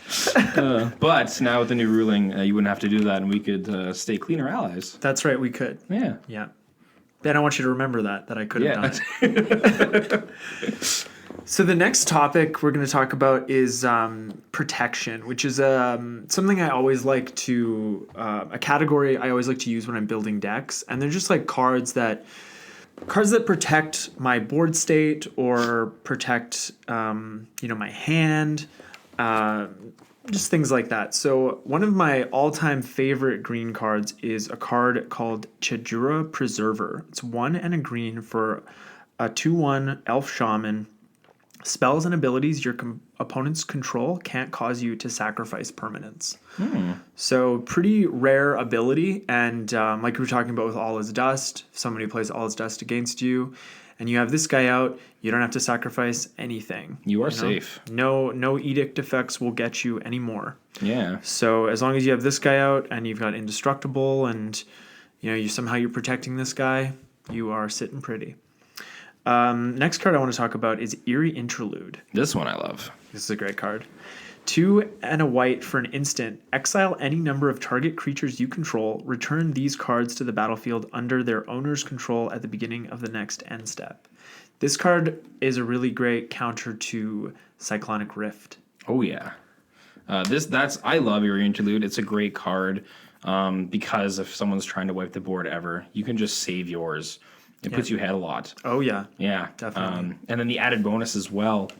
But now with the new ruling, you wouldn't have to do that, and we could stay cleaner allies. That's right, we could. Yeah. Yeah. Then I want you to remember that I could have done it. So the next topic we're going to talk about is protection, which is something I always like to, a category I always like to use when I'm building decks. And they're just like cards that protect my board state or protect, my hand, just things like that. So one of my all-time favorite green cards is a card called Chedura Preserver. It's 1 and a green for a 2/1 Elf Shaman. Spells and abilities your opponent's control can't cause you to sacrifice permanents. So pretty rare ability, and like we were talking about with All Is Dust, if somebody plays All Is Dust against you, and you have this guy out, you don't have to sacrifice anything. You are know? safe. No edict effects will get you anymore. Yeah. So as long as you have this guy out and you've got indestructible, and you're protecting this guy, you are sitting pretty. Next card I want to talk about is Eerie Interlude. This one I love. This is a great card. 2 and a white for an instant. Exile any number of target creatures you control. Return these cards to the battlefield under their owner's control at the beginning of the next end step. This card is a really great counter to Cyclonic Rift. Oh yeah. I love Eerie Interlude. It's a great card because if someone's trying to wipe the board ever, you can just save yours. It puts you ahead a lot. Oh yeah. Yeah. Definitely. And then the added bonus as well.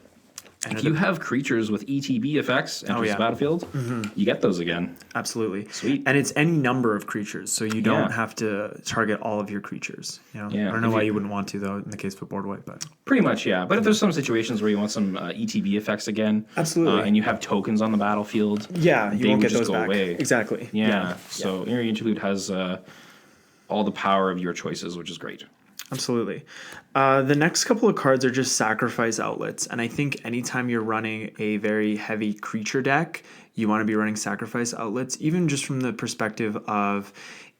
If you have creatures with ETB effects enter the battlefield, you get those again. Absolutely. Sweet. And it's any number of creatures, so you don't have to target all of your creatures. Yeah. I don't know why you wouldn't want to, though, in the case of a board wipe. But pretty much, yeah. But if there's some situations where you want some ETB effects again, absolutely, and you have tokens on the battlefield, you won't get those back. Away. Exactly. Yeah. So Eerie Interlude has all the power of your choices, which is great. Absolutely. The next couple of cards are just sacrifice outlets. And I think anytime you're running a very heavy creature deck, you want to be running sacrifice outlets, even just from the perspective of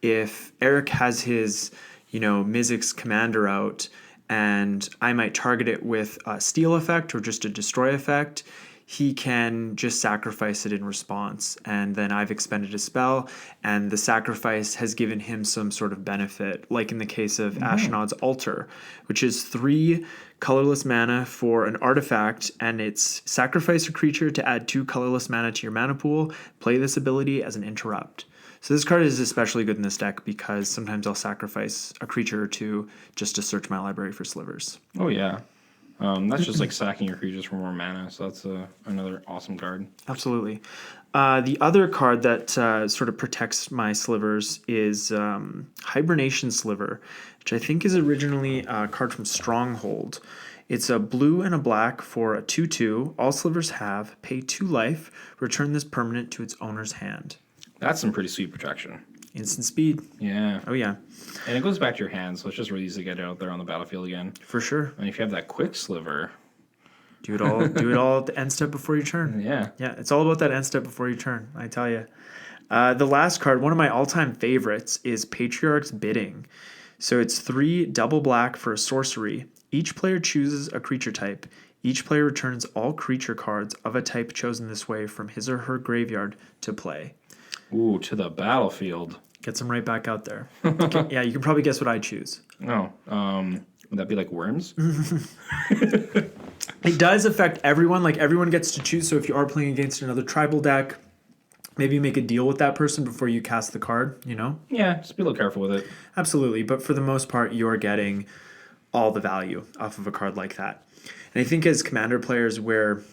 if Eric has his, Mizzix commander out and I might target it with a steal effect or just a destroy effect, he can just sacrifice it in response. And then I've expended a spell, and the sacrifice has given him some sort of benefit, like in the case of Ashnod's Altar, which is 3 colorless mana for an artifact, and it's sacrifice a creature to add 2 colorless mana to your mana pool. Play this ability as an interrupt. So this card is especially good in this deck because sometimes I'll sacrifice a creature or 2 just to search my library for slivers. Oh, yeah. That's just like sacking your creatures for more mana, so that's another awesome card. Absolutely. The other card that sort of protects my slivers is Hibernation Sliver, which I think is originally a card from Stronghold. It's a blue and a black for a 2/2. All slivers have. Pay 2 life. Return this permanent to its owner's hand. That's some pretty sweet protection. Instant speed. Yeah. Oh, yeah. And it goes back to your hand, so it's just really easy to get it out there on the battlefield again. For sure. And if you have that quick sliver... Do it all at the end step before your turn. Yeah. Yeah, it's all about that end step before your turn, I tell you. The last card, one of my all-time favorites, is Patriarch's Bidding. So it's 3 double black for a sorcery. Each player chooses a creature type. Each player returns all creature cards of a type chosen this way from his or her graveyard to play. Ooh, to the battlefield. Gets them right back out there. Yeah, you can probably guess what I choose. Oh, would that be like worms? It does affect everyone. Like, everyone gets to choose. So if you are playing against another tribal deck, maybe make a deal with that person before you cast the card, Yeah, just be a little careful with it. Absolutely. But for the most part, you're getting all the value off of a card like that. And I think as Commander players, we're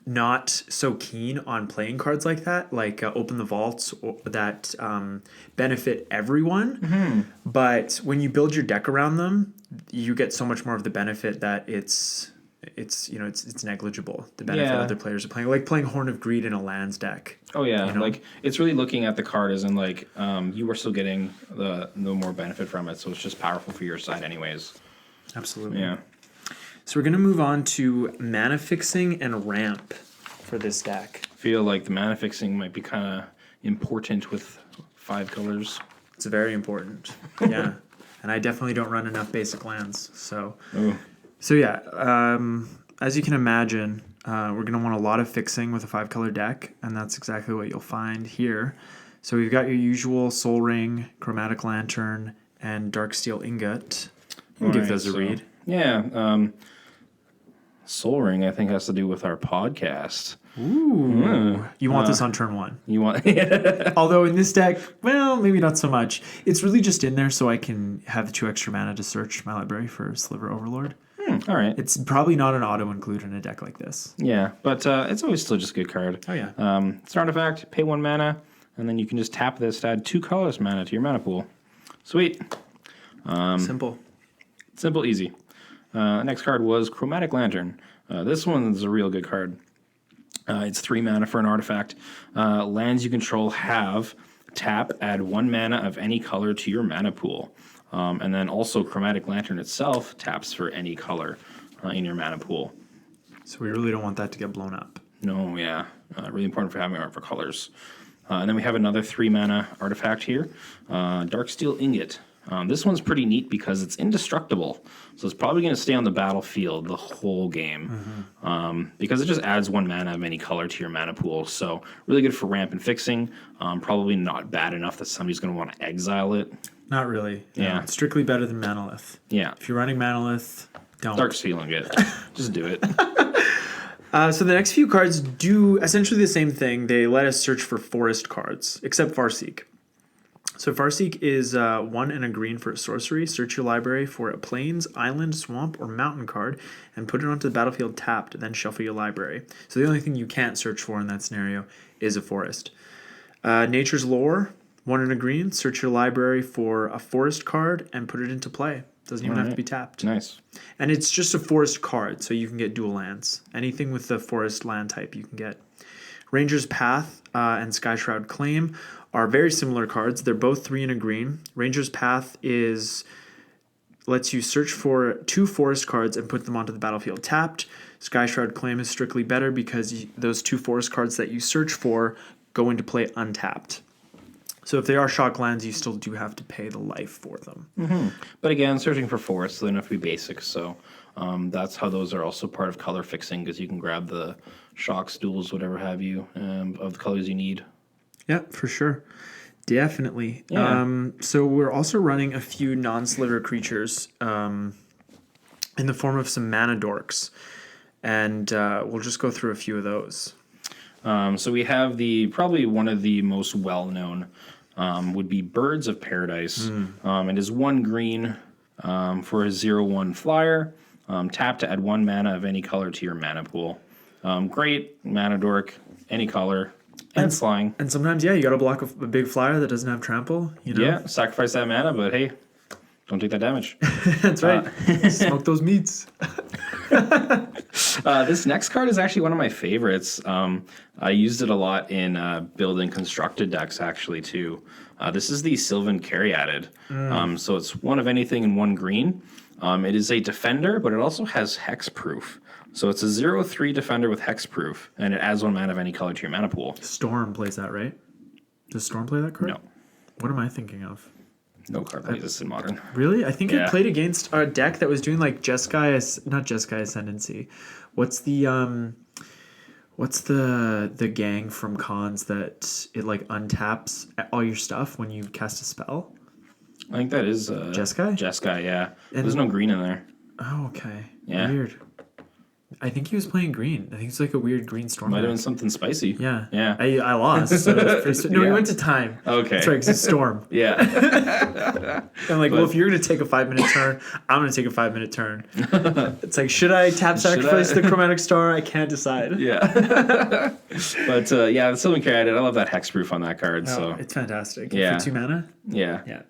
not so keen on playing cards like that, like Open the Vaults that benefit everyone. Mm-hmm. But when you build your deck around them, you get so much more of the benefit that it's negligible. The benefit other players are playing, like playing Horn of Greed in a lands deck. Oh yeah, like it's really looking at the card as in like you are still getting the more benefit from it, so it's just powerful for your side anyways. Absolutely. Yeah. So we're going to move on to mana fixing and ramp for this deck. I feel like the mana fixing might be kind of important with 5 colors. It's very important. Yeah. And I definitely don't run enough basic lands. So yeah, as you can imagine, we're going to want a lot of fixing with a 5-color deck, and that's exactly what you'll find here. So we've got your usual Soul Ring, Chromatic Lantern, and Darksteel Ingot. You can give those a read. Yeah. Soul Ring, I think, has to do with our podcast. Ooh. You want this on turn 1. You want... Although in this deck, well, maybe not so much. It's really just in there so I can have 2 extra mana to search my library for Sliver Overlord. All right. It's probably not an auto-include in a deck like this. Yeah, but it's always still just a good card. Oh, yeah. It's an artifact, pay 1 mana, and then you can just tap this to add 2 colorless mana to your mana pool. Sweet. Simple. Simple, easy. Next card was Chromatic Lantern. This one's a real good card. It's 3 mana for an artifact. Lands you control have tap, add 1 mana of any color to your mana pool. And then also Chromatic Lantern itself taps for any color in your mana pool. So we really don't want that to get blown up. No, yeah. Really important for having art for colors. And then we have another 3 mana artifact here, Darksteel Ingot. This one's pretty neat because it's indestructible. So it's probably going to stay on the battlefield the whole game because it just adds 1 mana of any color to your mana pool. So really good for ramp and fixing. Probably not bad enough that somebody's going to want to exile it. Not really. Yeah. It's strictly better than Manolith. Yeah. If you're running Manolith, don't. Darksteel Ingot. Just do it. So the next few cards do essentially the same thing. They let us search for forest cards, except Farseek. So Farseek is 1 and a green for a sorcery. Search your library for a plains, island, swamp, or mountain card and put it onto the battlefield tapped, then shuffle your library. So the only thing you can't search for in that scenario is a forest. Nature's Lore, 1 and a green. Search your library for a forest card and put it into play. Doesn't even have to be tapped. Nice. And it's just a forest card, so you can get dual lands. Anything with the forest land type you can get. Ranger's Path and Skyshroud Claim are very similar cards. They're both 3 and a green. Ranger's Path lets you search for 2 forest cards and put them onto the battlefield tapped. Skyshroud Claim is strictly better because those 2 forest cards that you search for go into play untapped. So if they are Shocklands, you still do have to pay the life for them. Mm-hmm. But again, searching for forests, they don't have to be basic. So that's how those are also part of color fixing because you can grab the shocks, duels, whatever have you, of the colors you need. Yeah, for sure. Definitely. Yeah. So we're also running a few non-sliver creatures in the form of some mana dorks. And we'll just go through a few of those. So we have probably one of the most well-known would be Birds of Paradise. It is 1 green for a 0/1 flyer. Tap to add 1 mana of any color to your mana pool. Great mana dork, any color, and flying. And sometimes, you got to block a big flyer that doesn't have trample. Yeah, sacrifice that mana, but hey, don't take that damage. That's right. Smoke those meats. This next card is actually one of my favorites. I used it a lot in building constructed decks, actually, too. This is the Sylvan Caryatid. So it's 1 of anything and 1 green. It is a defender, but it also has hexproof. So it's a 0/3 defender with hexproof, and it adds 1 mana of any color to your mana pool. Storm plays that, right? Does Storm play that card? No. What am I thinking of? No card plays this in Modern. Really? I think I played against a deck that was doing like not Jeskai Ascendancy. What's the gang from Cons that it like untaps all your stuff when you cast a spell? I think that is Jeskai? Jeskai, yeah. And There's no green in there. Oh, okay. Yeah. Weird. I think he was playing green. I think it's like a weird green storm. Might have been something spicy. Yeah. Yeah. I lost. So no, he went to time. Okay. That's right, because it's storm. Yeah. I'm like, well, if you're going to take a 5-minute turn, I'm going to take a 5-minute turn. It's like, should I tap sacrifice the Chromatic Star? I can't decide. Yeah. But the Sylvan Caryatid, I love that hexproof on that card. So it's fantastic. Yeah. For 2 mana? Yeah. Yeah.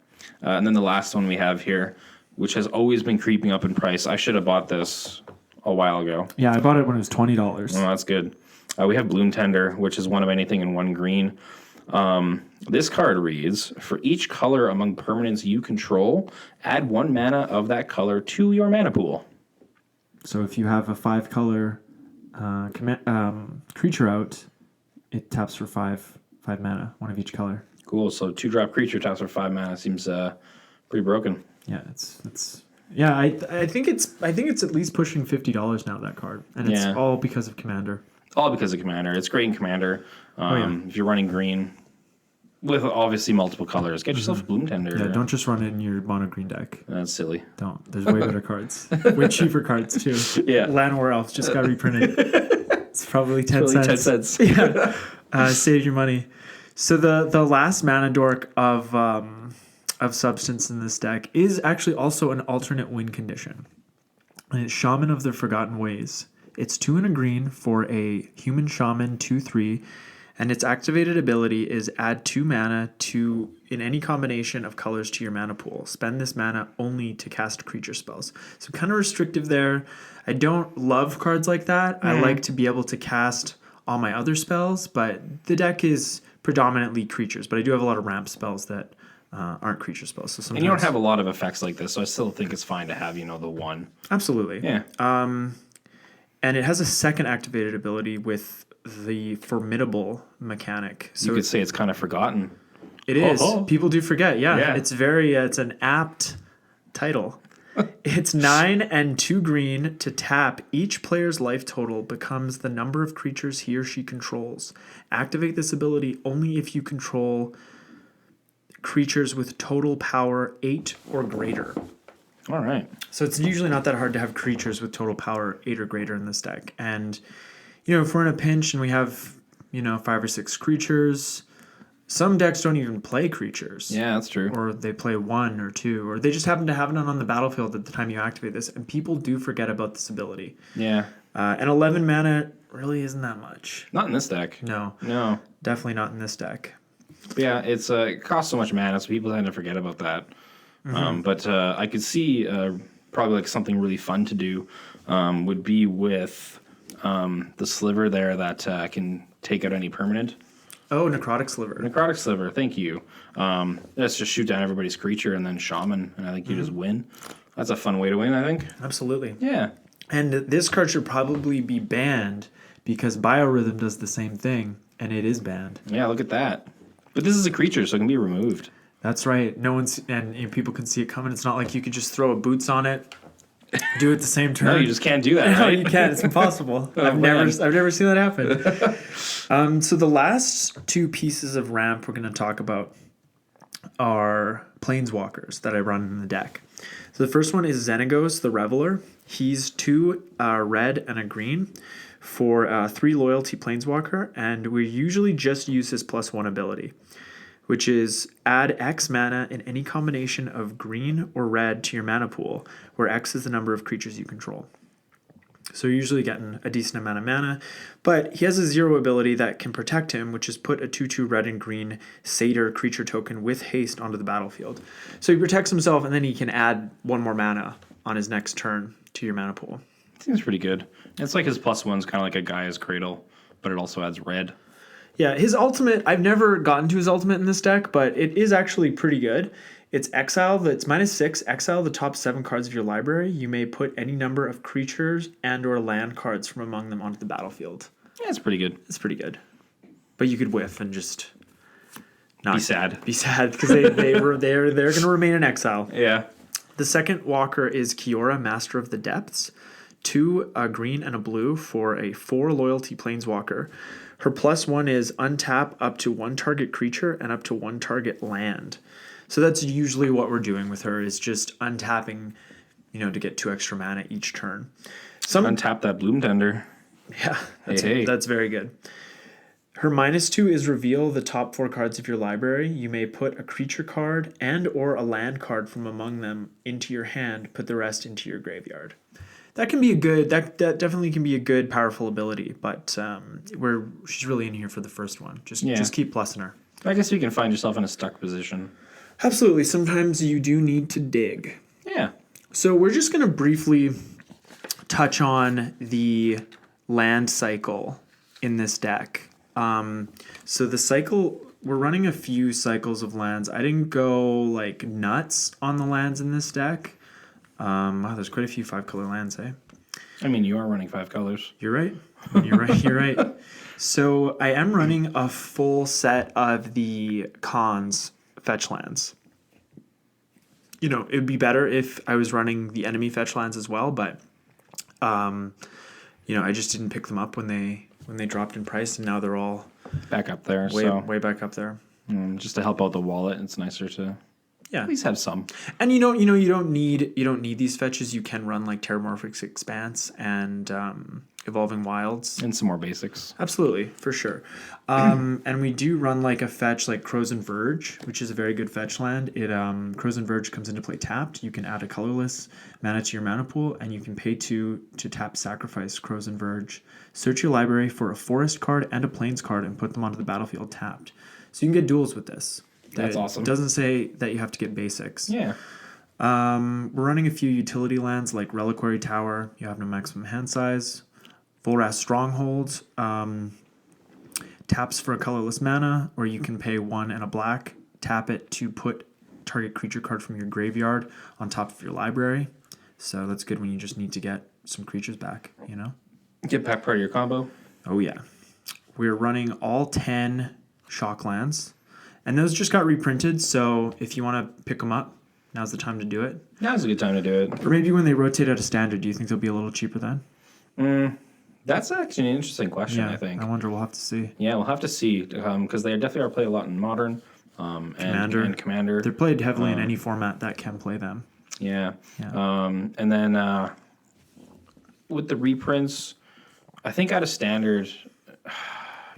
And then the last one we have here, which has always been creeping up in price. I should have bought this a while ago. Yeah, I bought it when it was $20. Oh, that's good. We have Bloom Tender, which is 1 of anything and 1 green. This card reads, for each color among permanents you control, add 1 mana of that color to your mana pool. So if you have a 5-color creature out, it taps for 5 mana, 1 of each color. Cool. So 2-drop creature taps for 5 mana seems pretty broken. Yeah, it's yeah. I think it's at least pushing $50 now, that card, and it's all because of Commander. All because of Commander. It's great in Commander. If you're running green with obviously multiple colors, get yourself a Bloom Tender. Yeah, don't just run it in your mono green deck. That's silly. Don't. There's way better cards. Way cheaper cards too. Yeah. Llanowar Elf just got reprinted. It's probably 10 cents. 10 cents. Yeah. Save your money. So the last mana dork of substance in this deck is actually also an alternate win condition. And it's Shaman of the Forgotten Ways. It's 2 and a green for a human shaman 2/3, And its activated ability is add 2 mana in any combination of colors to your mana pool. Spend this mana only to cast creature spells. So kind of restrictive there. I don't love cards like that. I like to be able to cast all my other spells, but the deck is predominantly creatures. But I do have a lot of ramp spells that aren't creature spells. So sometimes, And you don't have a lot of effects like this, so I still think it's fine to have, the one. Absolutely. Yeah. And it has a second activated ability with the formidable mechanic. So You could say it's kind of forgotten. it is. Oh. People do forget. Yeah. Yeah. It's it's an apt title. It's 9 and 2 green to tap. Each player's life total becomes the number of creatures he or she controls. Activate this ability only if you control creatures with total power 8 or greater. All right. So it's usually not that hard to have creatures with total power 8 or greater in this deck. And, if we're in a pinch and we have, 5 or 6 creatures, some decks don't even play creatures. Yeah, that's true. Or they play 1 or 2, or they just happen to have none on the battlefield at the time you activate this. And people do forget about this ability. Yeah. And 11 mana really isn't that much. Not in this deck. No, No. definitely not in this deck. Yeah, it costs so much mana, so people tend to forget about that. But I could see probably like something really fun to do would be with the sliver there that can take out any permanent. Oh, Necrotic Sliver. Necrotic Sliver, thank you. Let's just shoot down everybody's creature and then Shaman, and I think you just win. That's a fun way to win, I think. Absolutely. Yeah. And this card should probably be banned because Biorhythm does the same thing, and it is banned. Yeah, look at that. But this is a creature, so it can be removed. That's right. No one's people can see it coming. It's not like you could just throw a boots on it, do it the same turn. No, you just can't do that, No, right? you can't. It's impossible. Oh, I've man. never seen that happen. So the last 2 pieces of ramp we're going to talk about are planeswalkers that I run in the deck. So the first one is Xenagos, the Reveler. He's 2 red and a green for 3 loyalty planeswalker, and we usually just use his +1 ability, which is add X mana in any combination of green or red to your mana pool, where X is the number of creatures you control. So you're usually getting a decent amount of mana, but he has a 0 ability that can protect him, which is put a 2/2 red and green satyr creature token with haste onto the battlefield. So he protects himself, and then he can add 1 more mana on his next turn to your mana pool. Seems pretty good. It's like his +1's kind of like a Gaia's Cradle, but it also adds red. Yeah, his ultimate, I've never gotten to his ultimate in this deck, but it is actually pretty good. It's exile, that's -6, exile the top 7 cards of your library. You may put any number of creatures and or land cards from among them onto the battlefield. Yeah, it's pretty good. It's pretty good. But you could whiff and just not Be sad. Be sad because they're going to remain in exile. Yeah. The second walker is Kiora, Master of the Depths. 2 a green and a blue for a 4 loyalty planeswalker. Her +1 is untap up to 1 target creature and up to 1 target land. So that's usually what we're doing with her, is just untapping, to get 2 extra mana each turn. Untap that Bloom Tender. Yeah, Hey. that's very good. Her -2 is reveal the top 4 cards of your library. You may put a creature card and or a land card from among them into your hand, put the rest into your graveyard. That can be that definitely can be a good, powerful ability, but she's really in here for the first one. Just keep plussing her. I guess you can find yourself in a stuck position. Absolutely. Sometimes you do need to dig. Yeah. So we're just going to briefly touch on the land cycle in this deck. So the cycle, we're running a few cycles of lands. I didn't go like nuts on the lands in this deck. Wow, there's quite a few 5-color lands, eh? I mean, you are running 5 colors. You're right. You're right. So I am running a full set of the Khans Fetchlands. It would be better if I was running the enemy Fetchlands as well, but I just didn't pick them up when they dropped in price, and now they're all Back up there. way back up there. Just to help out the wallet, it's nicer to... At least have some. And you don't need these fetches. You can run like Terramorphic's Expanse and Evolving Wilds. And some more basics. Absolutely, for sure. And we do run like a fetch like Crows and Verge, which is a very good fetch land. It Crows and Verge comes into play tapped. You can add a colorless mana to your mana pool, and you can pay to tap sacrifice Crows and Verge. Search your library for a forest card and a plains card and put them onto the battlefield tapped. So you can get duels with this. That's awesome. It doesn't say that you have to get basics. Yeah. We're running a few utility lands like Reliquary Tower. You have no maximum hand size. Volrath Stronghold taps for a colorless mana, or you can pay 1 and a black, tap it to put target creature card from your graveyard on top of your library. So that's good when you just need to get some creatures back, Get back part of your combo. Oh, yeah. We're running all 10 Shocklands, and those just got reprinted, so if you want to pick them up, now's the time to do it. Now's a good time to do it. Or maybe when they rotate out of standard, do you think they'll be a little cheaper then? That's actually an interesting question, I think. I wonder, we'll have to see. Yeah, we'll have to see, because they definitely are played a lot in Modern and Commander. They're played heavily in any format that can play them. Yeah. And then with the reprints, I think out of Standard,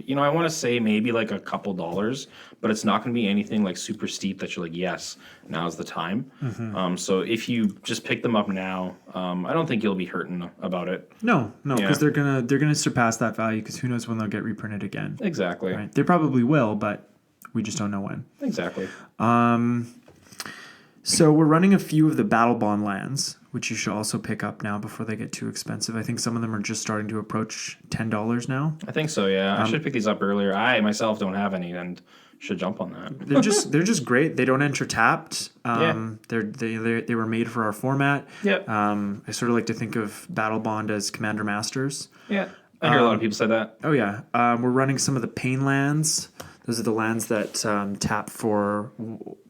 I want to say maybe like a couple dollars, but it's not going to be anything like super steep that you're like, yes, now's the time. So if you just pick them up now, I don't think you'll be hurting about it. No, because they're gonna surpass that value, because who knows when they'll get reprinted again. Exactly. Right? They probably will, but we just don't know when. Exactly. So we're running a few of the Battle Bond lands, which you should also pick up now before they get too expensive. I think some of them are just starting to approach $10 now. I think so, yeah. I should pick these up earlier. I myself don't have any and should jump on that. They're just great. They don't enter tapped. They were made for our format. Yep. I sort of like to think of Battle Bond as Commander Masters. Yeah. I hear a lot of people say that. Oh yeah. We're running some of the Pain lands. Those are the lands that tap for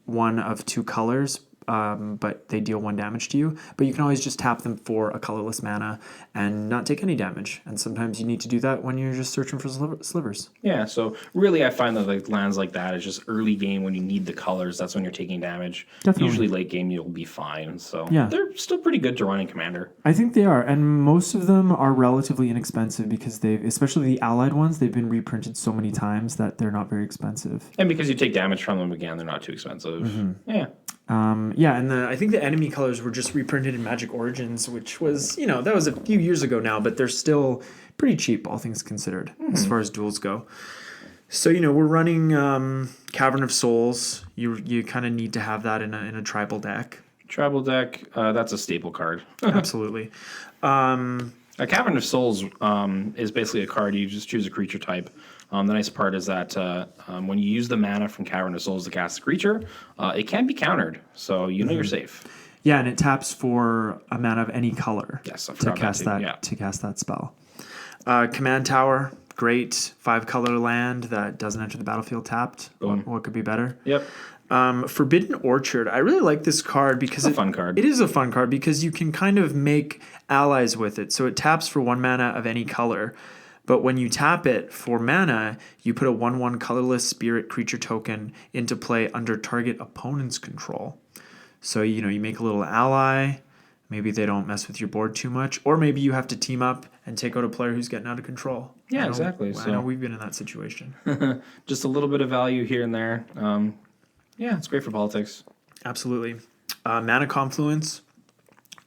one of 2 colors, but they deal 1 damage to you. But you can always just tap them for a colorless mana and not take any damage. And sometimes you need to do that when you're just searching for slivers. Yeah, so really I find that like lands like that is just early game when you need the colors. That's when you're taking damage. Definitely. Usually late game you'll be fine. So yeah. They're still pretty good to run in Commander. I think they are. And most of them are relatively inexpensive because especially the allied ones, they've been reprinted so many times that they're not very expensive. And because you take damage from them again, they're not too expensive. Yeah. And I think the enemy colors were just reprinted in Magic Origins, which was, that was a few years ago now, but they're still pretty cheap, all things considered, as far as duels go. So, we're running Cavern of Souls. You kind of need to have that in a tribal deck. Tribal deck, that's a staple card. Absolutely. A Cavern of Souls is basically a card. You just choose a creature type. The nice part is that when you use the mana from Cavern of Souls to cast a creature, it can be countered. So you're safe. Yeah, and it taps for a mana of any color. Yes, I to forgot cast that too. Yeah. to cast that spell. Command Tower, great 5-color land that doesn't enter the battlefield tapped. Boom. What could be better? Yep. Forbidden Orchard. I really like this card because it's a fun card. It is a fun card because you can kind of make allies with it. So it taps for 1 mana of any color. But when you tap it for mana, you put a 1/1 colorless spirit creature token into play under target opponent's control. So, you make a little ally. Maybe they don't mess with your board too much. Or maybe you have to team up and take out a player who's getting out of control. Yeah, exactly. I know we've been in that situation. Just a little bit of value here and there. Yeah, it's great for politics. Absolutely. Mana Confluence.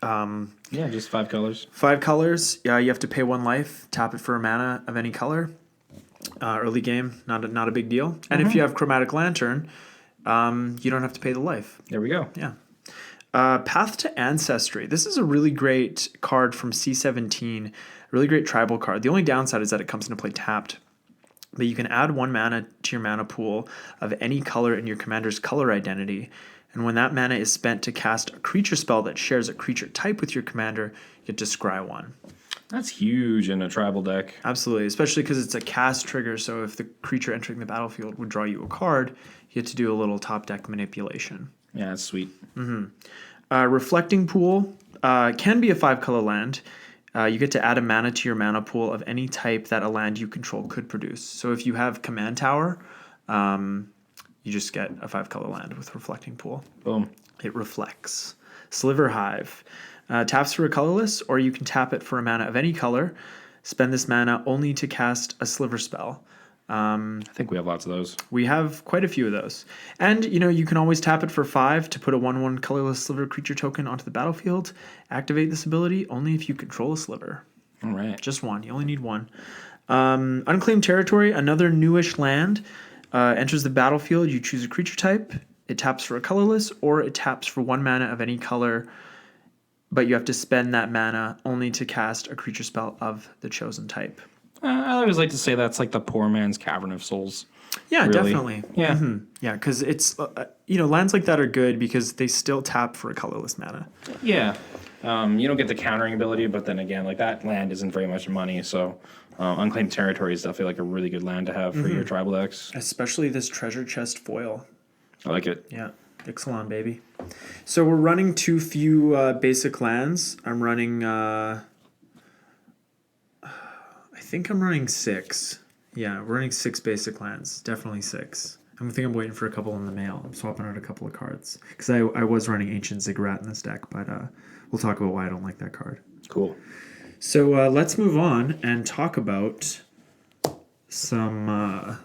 Yeah, just 5 colors. 5 colors. Yeah, you have to pay 1 life. Tap it for a mana of any color. Early game, not a big deal. And if you have Chromatic Lantern, you don't have to pay the life. There we go. Yeah. Path to Ancestry. This is a really great card from C17. A really great tribal card. The only downside is that it comes into play tapped. But you can add 1 mana to your mana pool of any color in your commander's color identity. And when that mana is spent to cast a creature spell that shares a creature type with your commander, you get to scry 1. That's huge in a tribal deck. Absolutely, especially because it's a cast trigger. So if the creature entering the battlefield would draw you a card, you get to do a little top deck manipulation. Yeah, that's sweet. Reflecting Pool can be a 5-color land. You get to add a mana to your mana pool of any type that a land you control could produce. So if you have Command Tower, you just get a 5-color land with Reflecting Pool. Boom. It reflects. Sliver Hive. Taps for a colorless, or you can tap it for a mana of any color. Spend this mana only to cast a Sliver spell. I think we have lots of those. We have quite a few of those. And, you can always tap it for 5 to put a 1/1 colorless Sliver creature token onto the battlefield. Activate this ability only if you control a Sliver. All right. Just one. You only need one. Unclaimed Territory, another newish land. Enters the battlefield. You choose a creature type. It taps for a colorless, or it taps for 1 mana of any color, but you have to spend that mana only to cast a creature spell of the chosen type. I always like to say that's like the poor man's Cavern of Souls. Yeah, really. definitely. Yeah. Yeah, because it's, lands like that are good because they still tap for a colorless mana. Yeah. You don't get the countering ability, but then again, like that land isn't very much money, so Unclaimed Territory is definitely like a really good land to have for your tribal decks. Especially this treasure chest foil. I like it. Yeah, Ixalan, baby. So we're running too few basic lands. I'm running, I think I'm running 6. Yeah, we're running 6 basic lands. Definitely 6. I think I'm waiting for a couple in the mail. I'm swapping out a couple of cards. Because I was running Ancient Ziggurat in this deck, but we'll talk about why I don't like that card. Cool. So let's move on and talk about some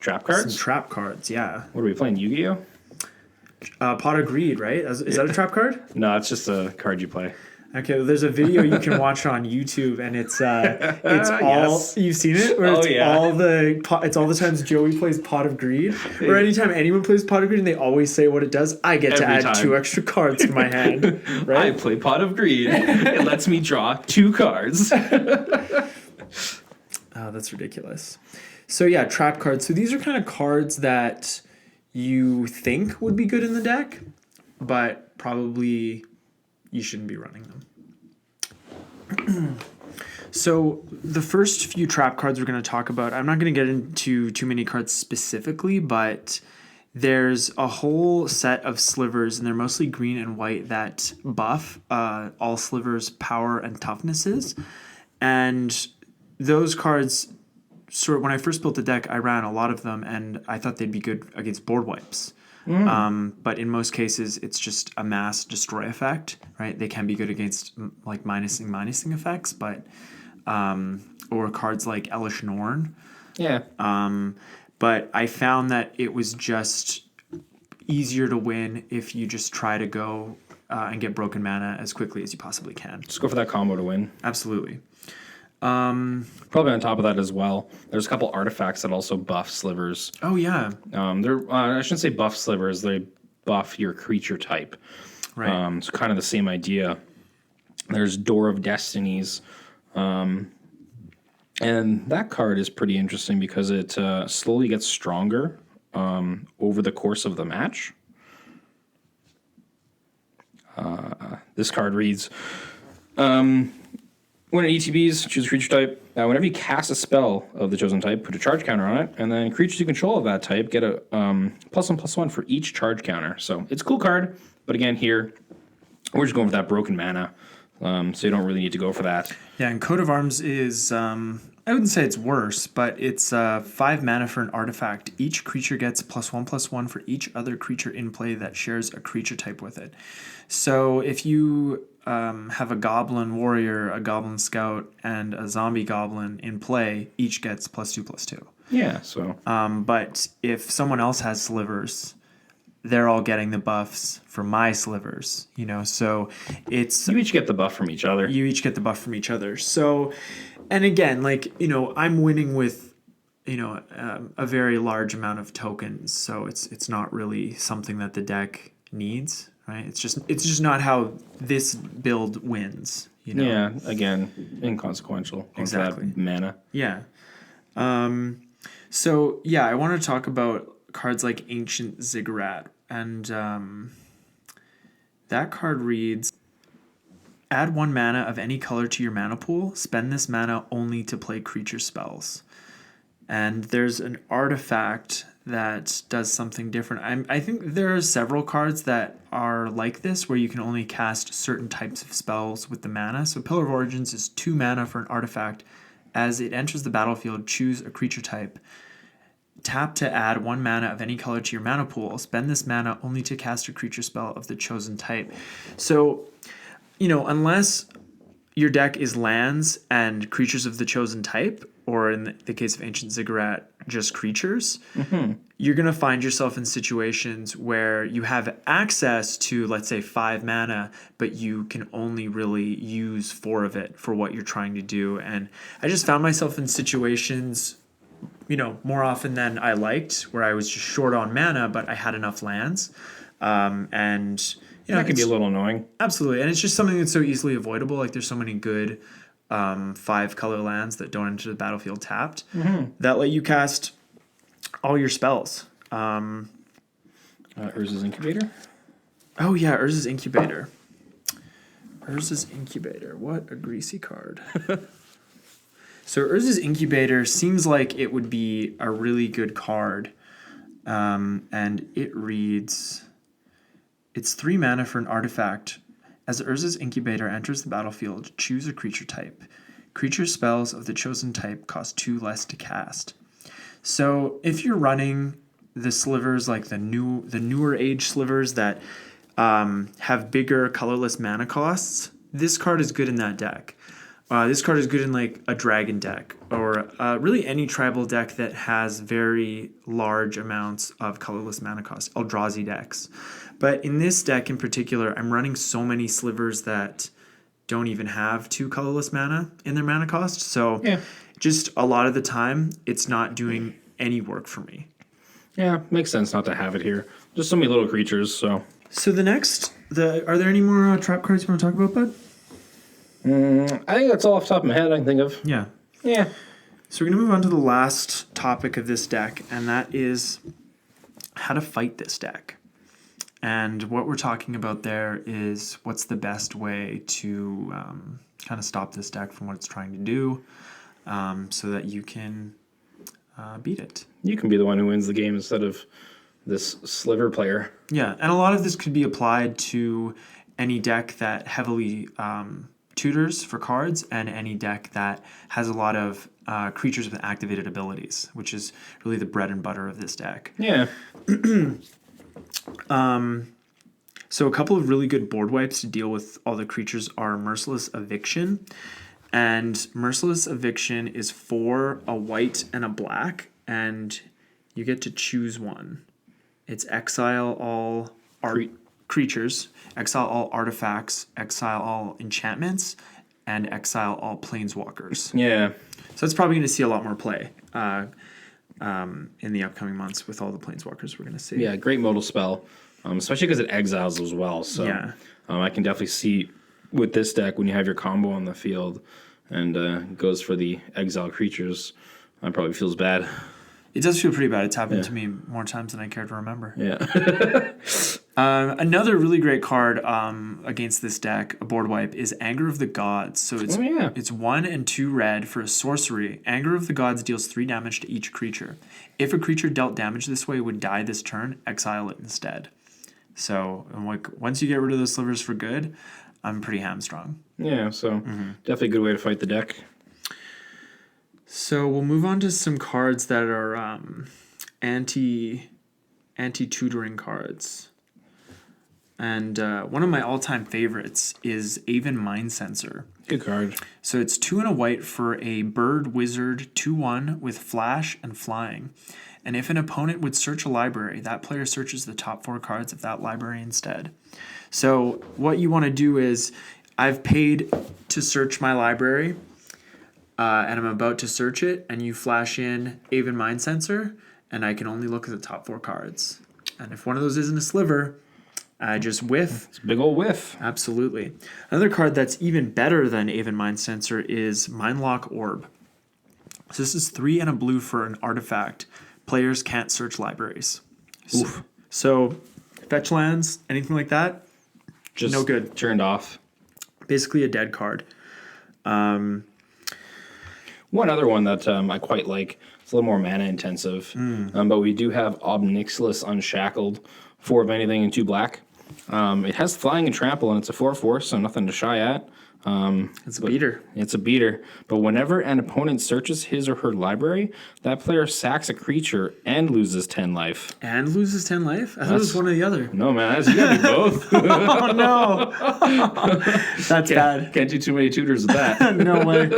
Trap cards? trap cards, yeah. What are we playing? Yu-Gi-Oh? Pot of Greed, right? Is that a trap card? No, it's just a card you play. Okay, well, there's a video you can watch on YouTube, and it's all Yes. you've seen it, where it's all the times Joey plays Pot of Greed, or anytime anyone plays Pot of Greed, and they always say what it does. I get to Every add time. 2 extra cards to my hand, I right? play Pot of Greed. It lets me draw 2 cards. Oh, that's ridiculous. So yeah, trap cards. So these are kind of cards that you think would be good in the deck, but probably you shouldn't be running them. So the first few trap cards we're going to talk about, I'm not going to get into too many cards specifically, but there's a whole set of slivers, and they're mostly green and white, that buff all slivers' power and toughnesses. And those cards, when I first built the deck, I ran a lot of them, and I thought they'd be good against board wipes. But in most cases, it's just a mass destroy effect, right? They can be good against like minusing effects, but or cards like Elish Norn. Yeah. But I found that it was just easier to win if you just try to go and get broken mana as quickly as you possibly can. Just go for that combo to win. Absolutely. Probably on top of that as well, there's a couple artifacts that also buff slivers. Oh, yeah. I shouldn't say buff slivers, they buff your creature type. Right. So kind of the same idea. There's Door of Destinies. And that card is pretty interesting because it slowly gets stronger over the course of the match. This card reads... when it ETBs, choose a creature type. Whenever you cast a spell of the chosen type, put a charge counter on it, and then creatures you control of that type get a +1/+1 for each charge counter. So it's a cool card, but again, here, we're just going for that broken mana, so you don't really need to go for that. Yeah, and Coat of Arms is, I wouldn't say it's worse, but it's 5 mana for an artifact. Each creature gets +1/+1 for each other creature in play that shares a creature type with it. So if you have a goblin warrior, a goblin scout, and a zombie goblin in play, each gets +2/+2. Yeah, so... But if someone else has slivers, they're all getting the buffs for my slivers, so it's... You each get the buff from each other. You each get the buff from each other. So, and again, I'm winning with, a very large amount of tokens, so it's not really something that the deck needs. Right, it's just not how this build wins. Yeah, again, inconsequential. Exactly. That mana. Yeah. So yeah, I want to talk about cards like Ancient Ziggurat, and that card reads: add 1 mana of any color to your mana pool. Spend this mana only to play creature spells. And there's an artifact that does something different. I think there are several cards that are like this, where you can only cast certain types of spells with the mana. So Pillar of Origins is 2 mana for an artifact. As it enters the battlefield, choose a creature type. Tap to add 1 mana of any color to your mana pool. Spend this mana only to cast a creature spell of the chosen type. So, unless your deck is lands and creatures of the chosen type, or in the case of Ancient Ziggurat, just creatures, you're going to find yourself in situations where you have access to, let's say, 5 mana, but you can only really use 4 of it for what you're trying to do. And I just found myself in situations, more often than I liked, where I was just short on mana, but I had enough lands. That could be a little annoying. Absolutely. And it's just something that's so easily avoidable. Like, there's so many good 5-color lands that don't enter the battlefield tapped that let you cast all your spells. Urza's Incubator? Oh, yeah, Urza's Incubator. Urza's Incubator. What a greasy card. So Urza's Incubator seems like it would be a really good card. And it reads, it's 3 mana for an artifact. As Urza's Incubator enters the battlefield, choose a creature type. Creature spells of the chosen type cost 2 less to cast. So if you're running the slivers, like the newer age slivers that have bigger colorless mana costs, this card is good in that deck. This card is good in like a dragon deck, or really any tribal deck that has very large amounts of colorless mana cost, Eldrazi decks. But in this deck in particular, I'm running so many slivers that don't even have 2 colorless mana in their mana cost. So just a lot of the time, it's not doing any work for me. Yeah, makes sense not to have it here. Just so many little creatures, so. So the next, are there any more trap cards you want to talk about, bud? I think that's all off the top of my head I can think of. Yeah. Yeah. So we're going to move on to the last topic of this deck, and that is how to fight this deck. And what we're talking about there is what's the best way to kind of stop this deck from what it's trying to do, so that you can beat it. You can be the one who wins the game instead of this sliver player. Yeah, and a lot of this could be applied to any deck that heavily tutors for cards, and any deck that has a lot of creatures with activated abilities, which is really the bread and butter of this deck. Yeah. So a couple of really good board wipes to deal with all the creatures are Merciless Eviction. And Merciless Eviction is 4, a white, and a black, and you get to choose one. It's exile all creatures, exile all artifacts, exile all enchantments, and exile all planeswalkers. Yeah. So that's probably going to see a lot more play in the upcoming months with all the planeswalkers we're going to see. Yeah, great modal spell, especially because it exiles as well. So yeah. I can definitely see with this deck when you have your combo on the field and goes for the exile creatures, probably feels bad. It does feel pretty bad. It's happened to me more times than I care to remember. Yeah. Another really great card against this deck, a board wipe, is Anger of the Gods. So it's 1 and 2 red for a sorcery. Anger of the Gods deals 3 damage to each creature. If a creature dealt damage this way would die this turn, exile it instead. So once you get rid of those slivers for good, I'm pretty hamstrung. Yeah, so definitely a good way to fight the deck. So we'll move on to some cards that are anti-tutoring cards. And one of my all-time favorites is Aven Mind Sensor. Good card. So it's 2 and a white for a bird wizard 2/1 with flash and flying. And if an opponent would search a library, that player searches the top 4 cards of that library instead. So what you want to do is, I've paid to search my library, and I'm about to search it, and you flash in Aven Mind Sensor, and I can only look at the top 4 cards. And if one of those isn't a sliver, I just whiff. It's a big old whiff. Absolutely. Another card that's even better than Aven Mind Sensor is Mindlock Orb. So this is 3 and a blue for an artifact. Players can't search libraries. So Fetchlands, anything like that, just no good. Turned off. Basically a dead card. One other one that I quite like, it's a little more mana intensive, but we do have Obnixilis Unshackled, 4 of anything and 2 black. It has flying and trample, and it's a 4/4, so nothing to shy at. It's a beater. It's a beater. But whenever an opponent searches his or her library, that player sacks a creature and loses 10 life. And loses 10 life? I thought it was one or the other. No, man, you gotta be both. Oh, no. That's bad. Can't do too many tutors with that. No way.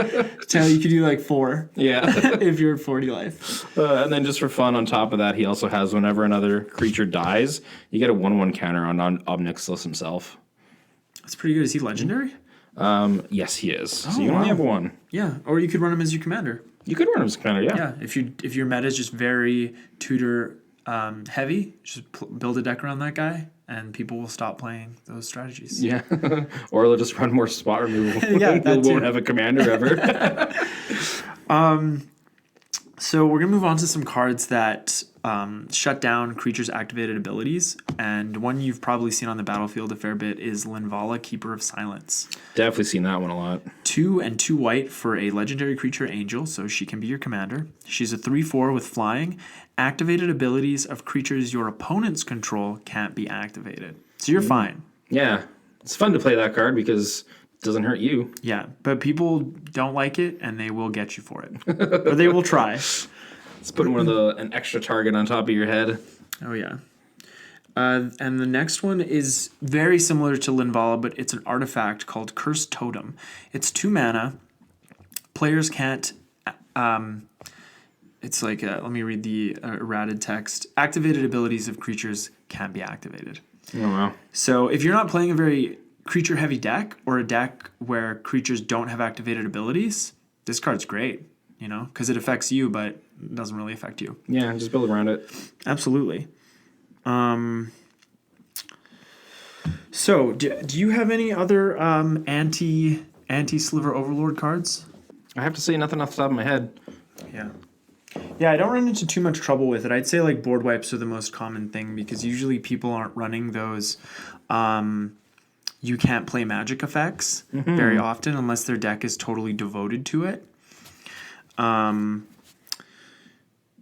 Tell you could do like 4 Yeah. if you're at 40 life. And then just for fun, on top of that, he also has whenever another creature dies, you get a 1/1 counter on Obnixilis himself. That's pretty good. Is he legendary? Yes, he is. So you only have 1. Yeah, or you could run him as your commander. You could run him as commander, yeah. Yeah, if your meta is just very tutor heavy, just build a deck around that guy, and people will stop playing those strategies. Yeah, or they'll just run more spot removal. Yeah, that They won't too. have a commander ever. So we're gonna move on to some cards that shut down creatures' activated abilities, and one you've probably seen on the battlefield a fair bit is Linvala, Keeper of Silence. Definitely seen that one a lot. 2 and 2 white for a legendary creature angel, so she can be your commander. She's a 3/4 with flying. Activated abilities of creatures your opponents control can't be activated. So you're fine. Yeah, it's fun to play that card because it doesn't hurt you. Yeah, but people don't like it and they will get you for it. Or they will try. It's putting an extra target on top of your head. Oh, yeah. And the next one is very similar to Linvala, but it's an artifact called Cursed Totem. It's 2 mana. Players can't... it's like... let me read the errated text. Activated abilities of creatures can't be activated. Oh, wow. So if you're not playing a very creature-heavy deck, or a deck where creatures don't have activated abilities, this card's great, you know, because it affects you, but it doesn't really affect you. Yeah, just build around it. Absolutely. So, do you have any other anti-Sliver Overlord cards? I have to say nothing off the top of my head. Yeah. Yeah, I don't run into too much trouble with it. I'd say like board wipes are the most common thing because usually people aren't running those you can't play magic effects very often unless their deck is totally devoted to it.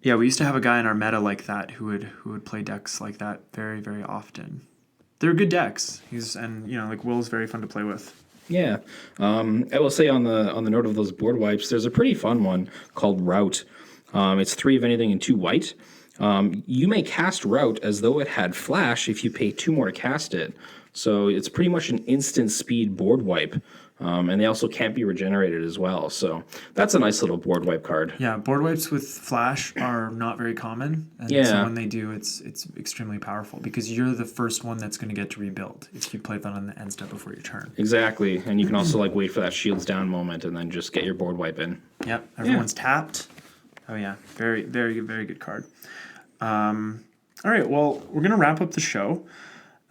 Yeah, we used to have a guy in our meta like that who would play decks like that very, very often. They're good decks. Like Will's very fun to play with. Yeah. I will say on the note of those board wipes, there's a pretty fun one called Route. It's 3 of anything and 2 white. You may cast Route as though it had flash if you pay 2 more to cast it. So it's pretty much an instant speed board wipe. And they also can't be regenerated as well. So that's a nice little board wipe card. Yeah, board wipes with flash are not very common. And so when they do, it's extremely powerful because you're the first one that's going to get to rebuild if you play that on the end step before your turn. Exactly. And you can also wait for that shields down moment and then just get your board wipe in. Yep, everyone's tapped. Oh yeah, very, very good, very good card. All right, well, we're going to wrap up the show.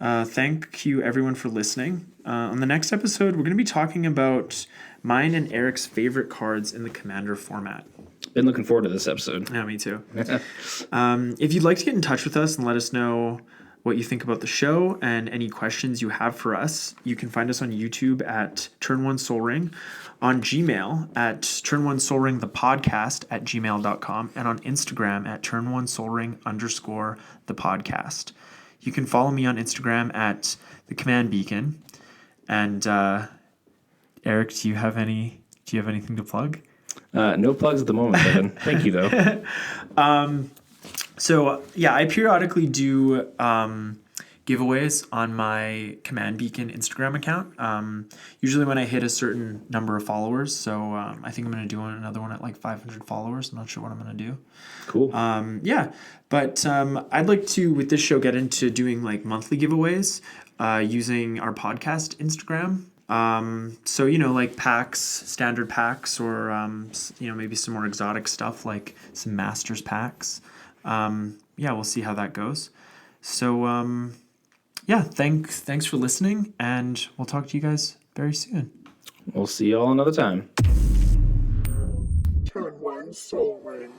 Thank you, everyone, for listening. On the next episode, we're going to be talking about mine and Eric's favorite cards in the Commander format. Been looking forward to this episode. Yeah, me too. If you'd like to get in touch with us and let us know what you think about the show and any questions you have for us, you can find us on YouTube at Turn 1 Soul Ring, on Gmail at turn1soulringthepodcast@gmail.com, and on Instagram at turn1soulring_the podcast. You can follow me on Instagram at the Command Beacon. And Eric, do you have anything to plug? No plugs at the moment, Evan. Thank you, though. So I periodically do giveaways on my Command Beacon Instagram account. Usually when I hit a certain number of followers. So I think I'm going to do another one at like 500 followers. I'm not sure what I'm going to do. Cool. But I'd like to, with this show, get into doing like monthly giveaways using our podcast Instagram. So, like packs, standard packs, or, maybe some more exotic stuff like some Masters packs. We'll see how that goes. So, thanks for listening, and we'll talk to you guys very soon. We'll see you all another time. Turn 1 Soul Ring.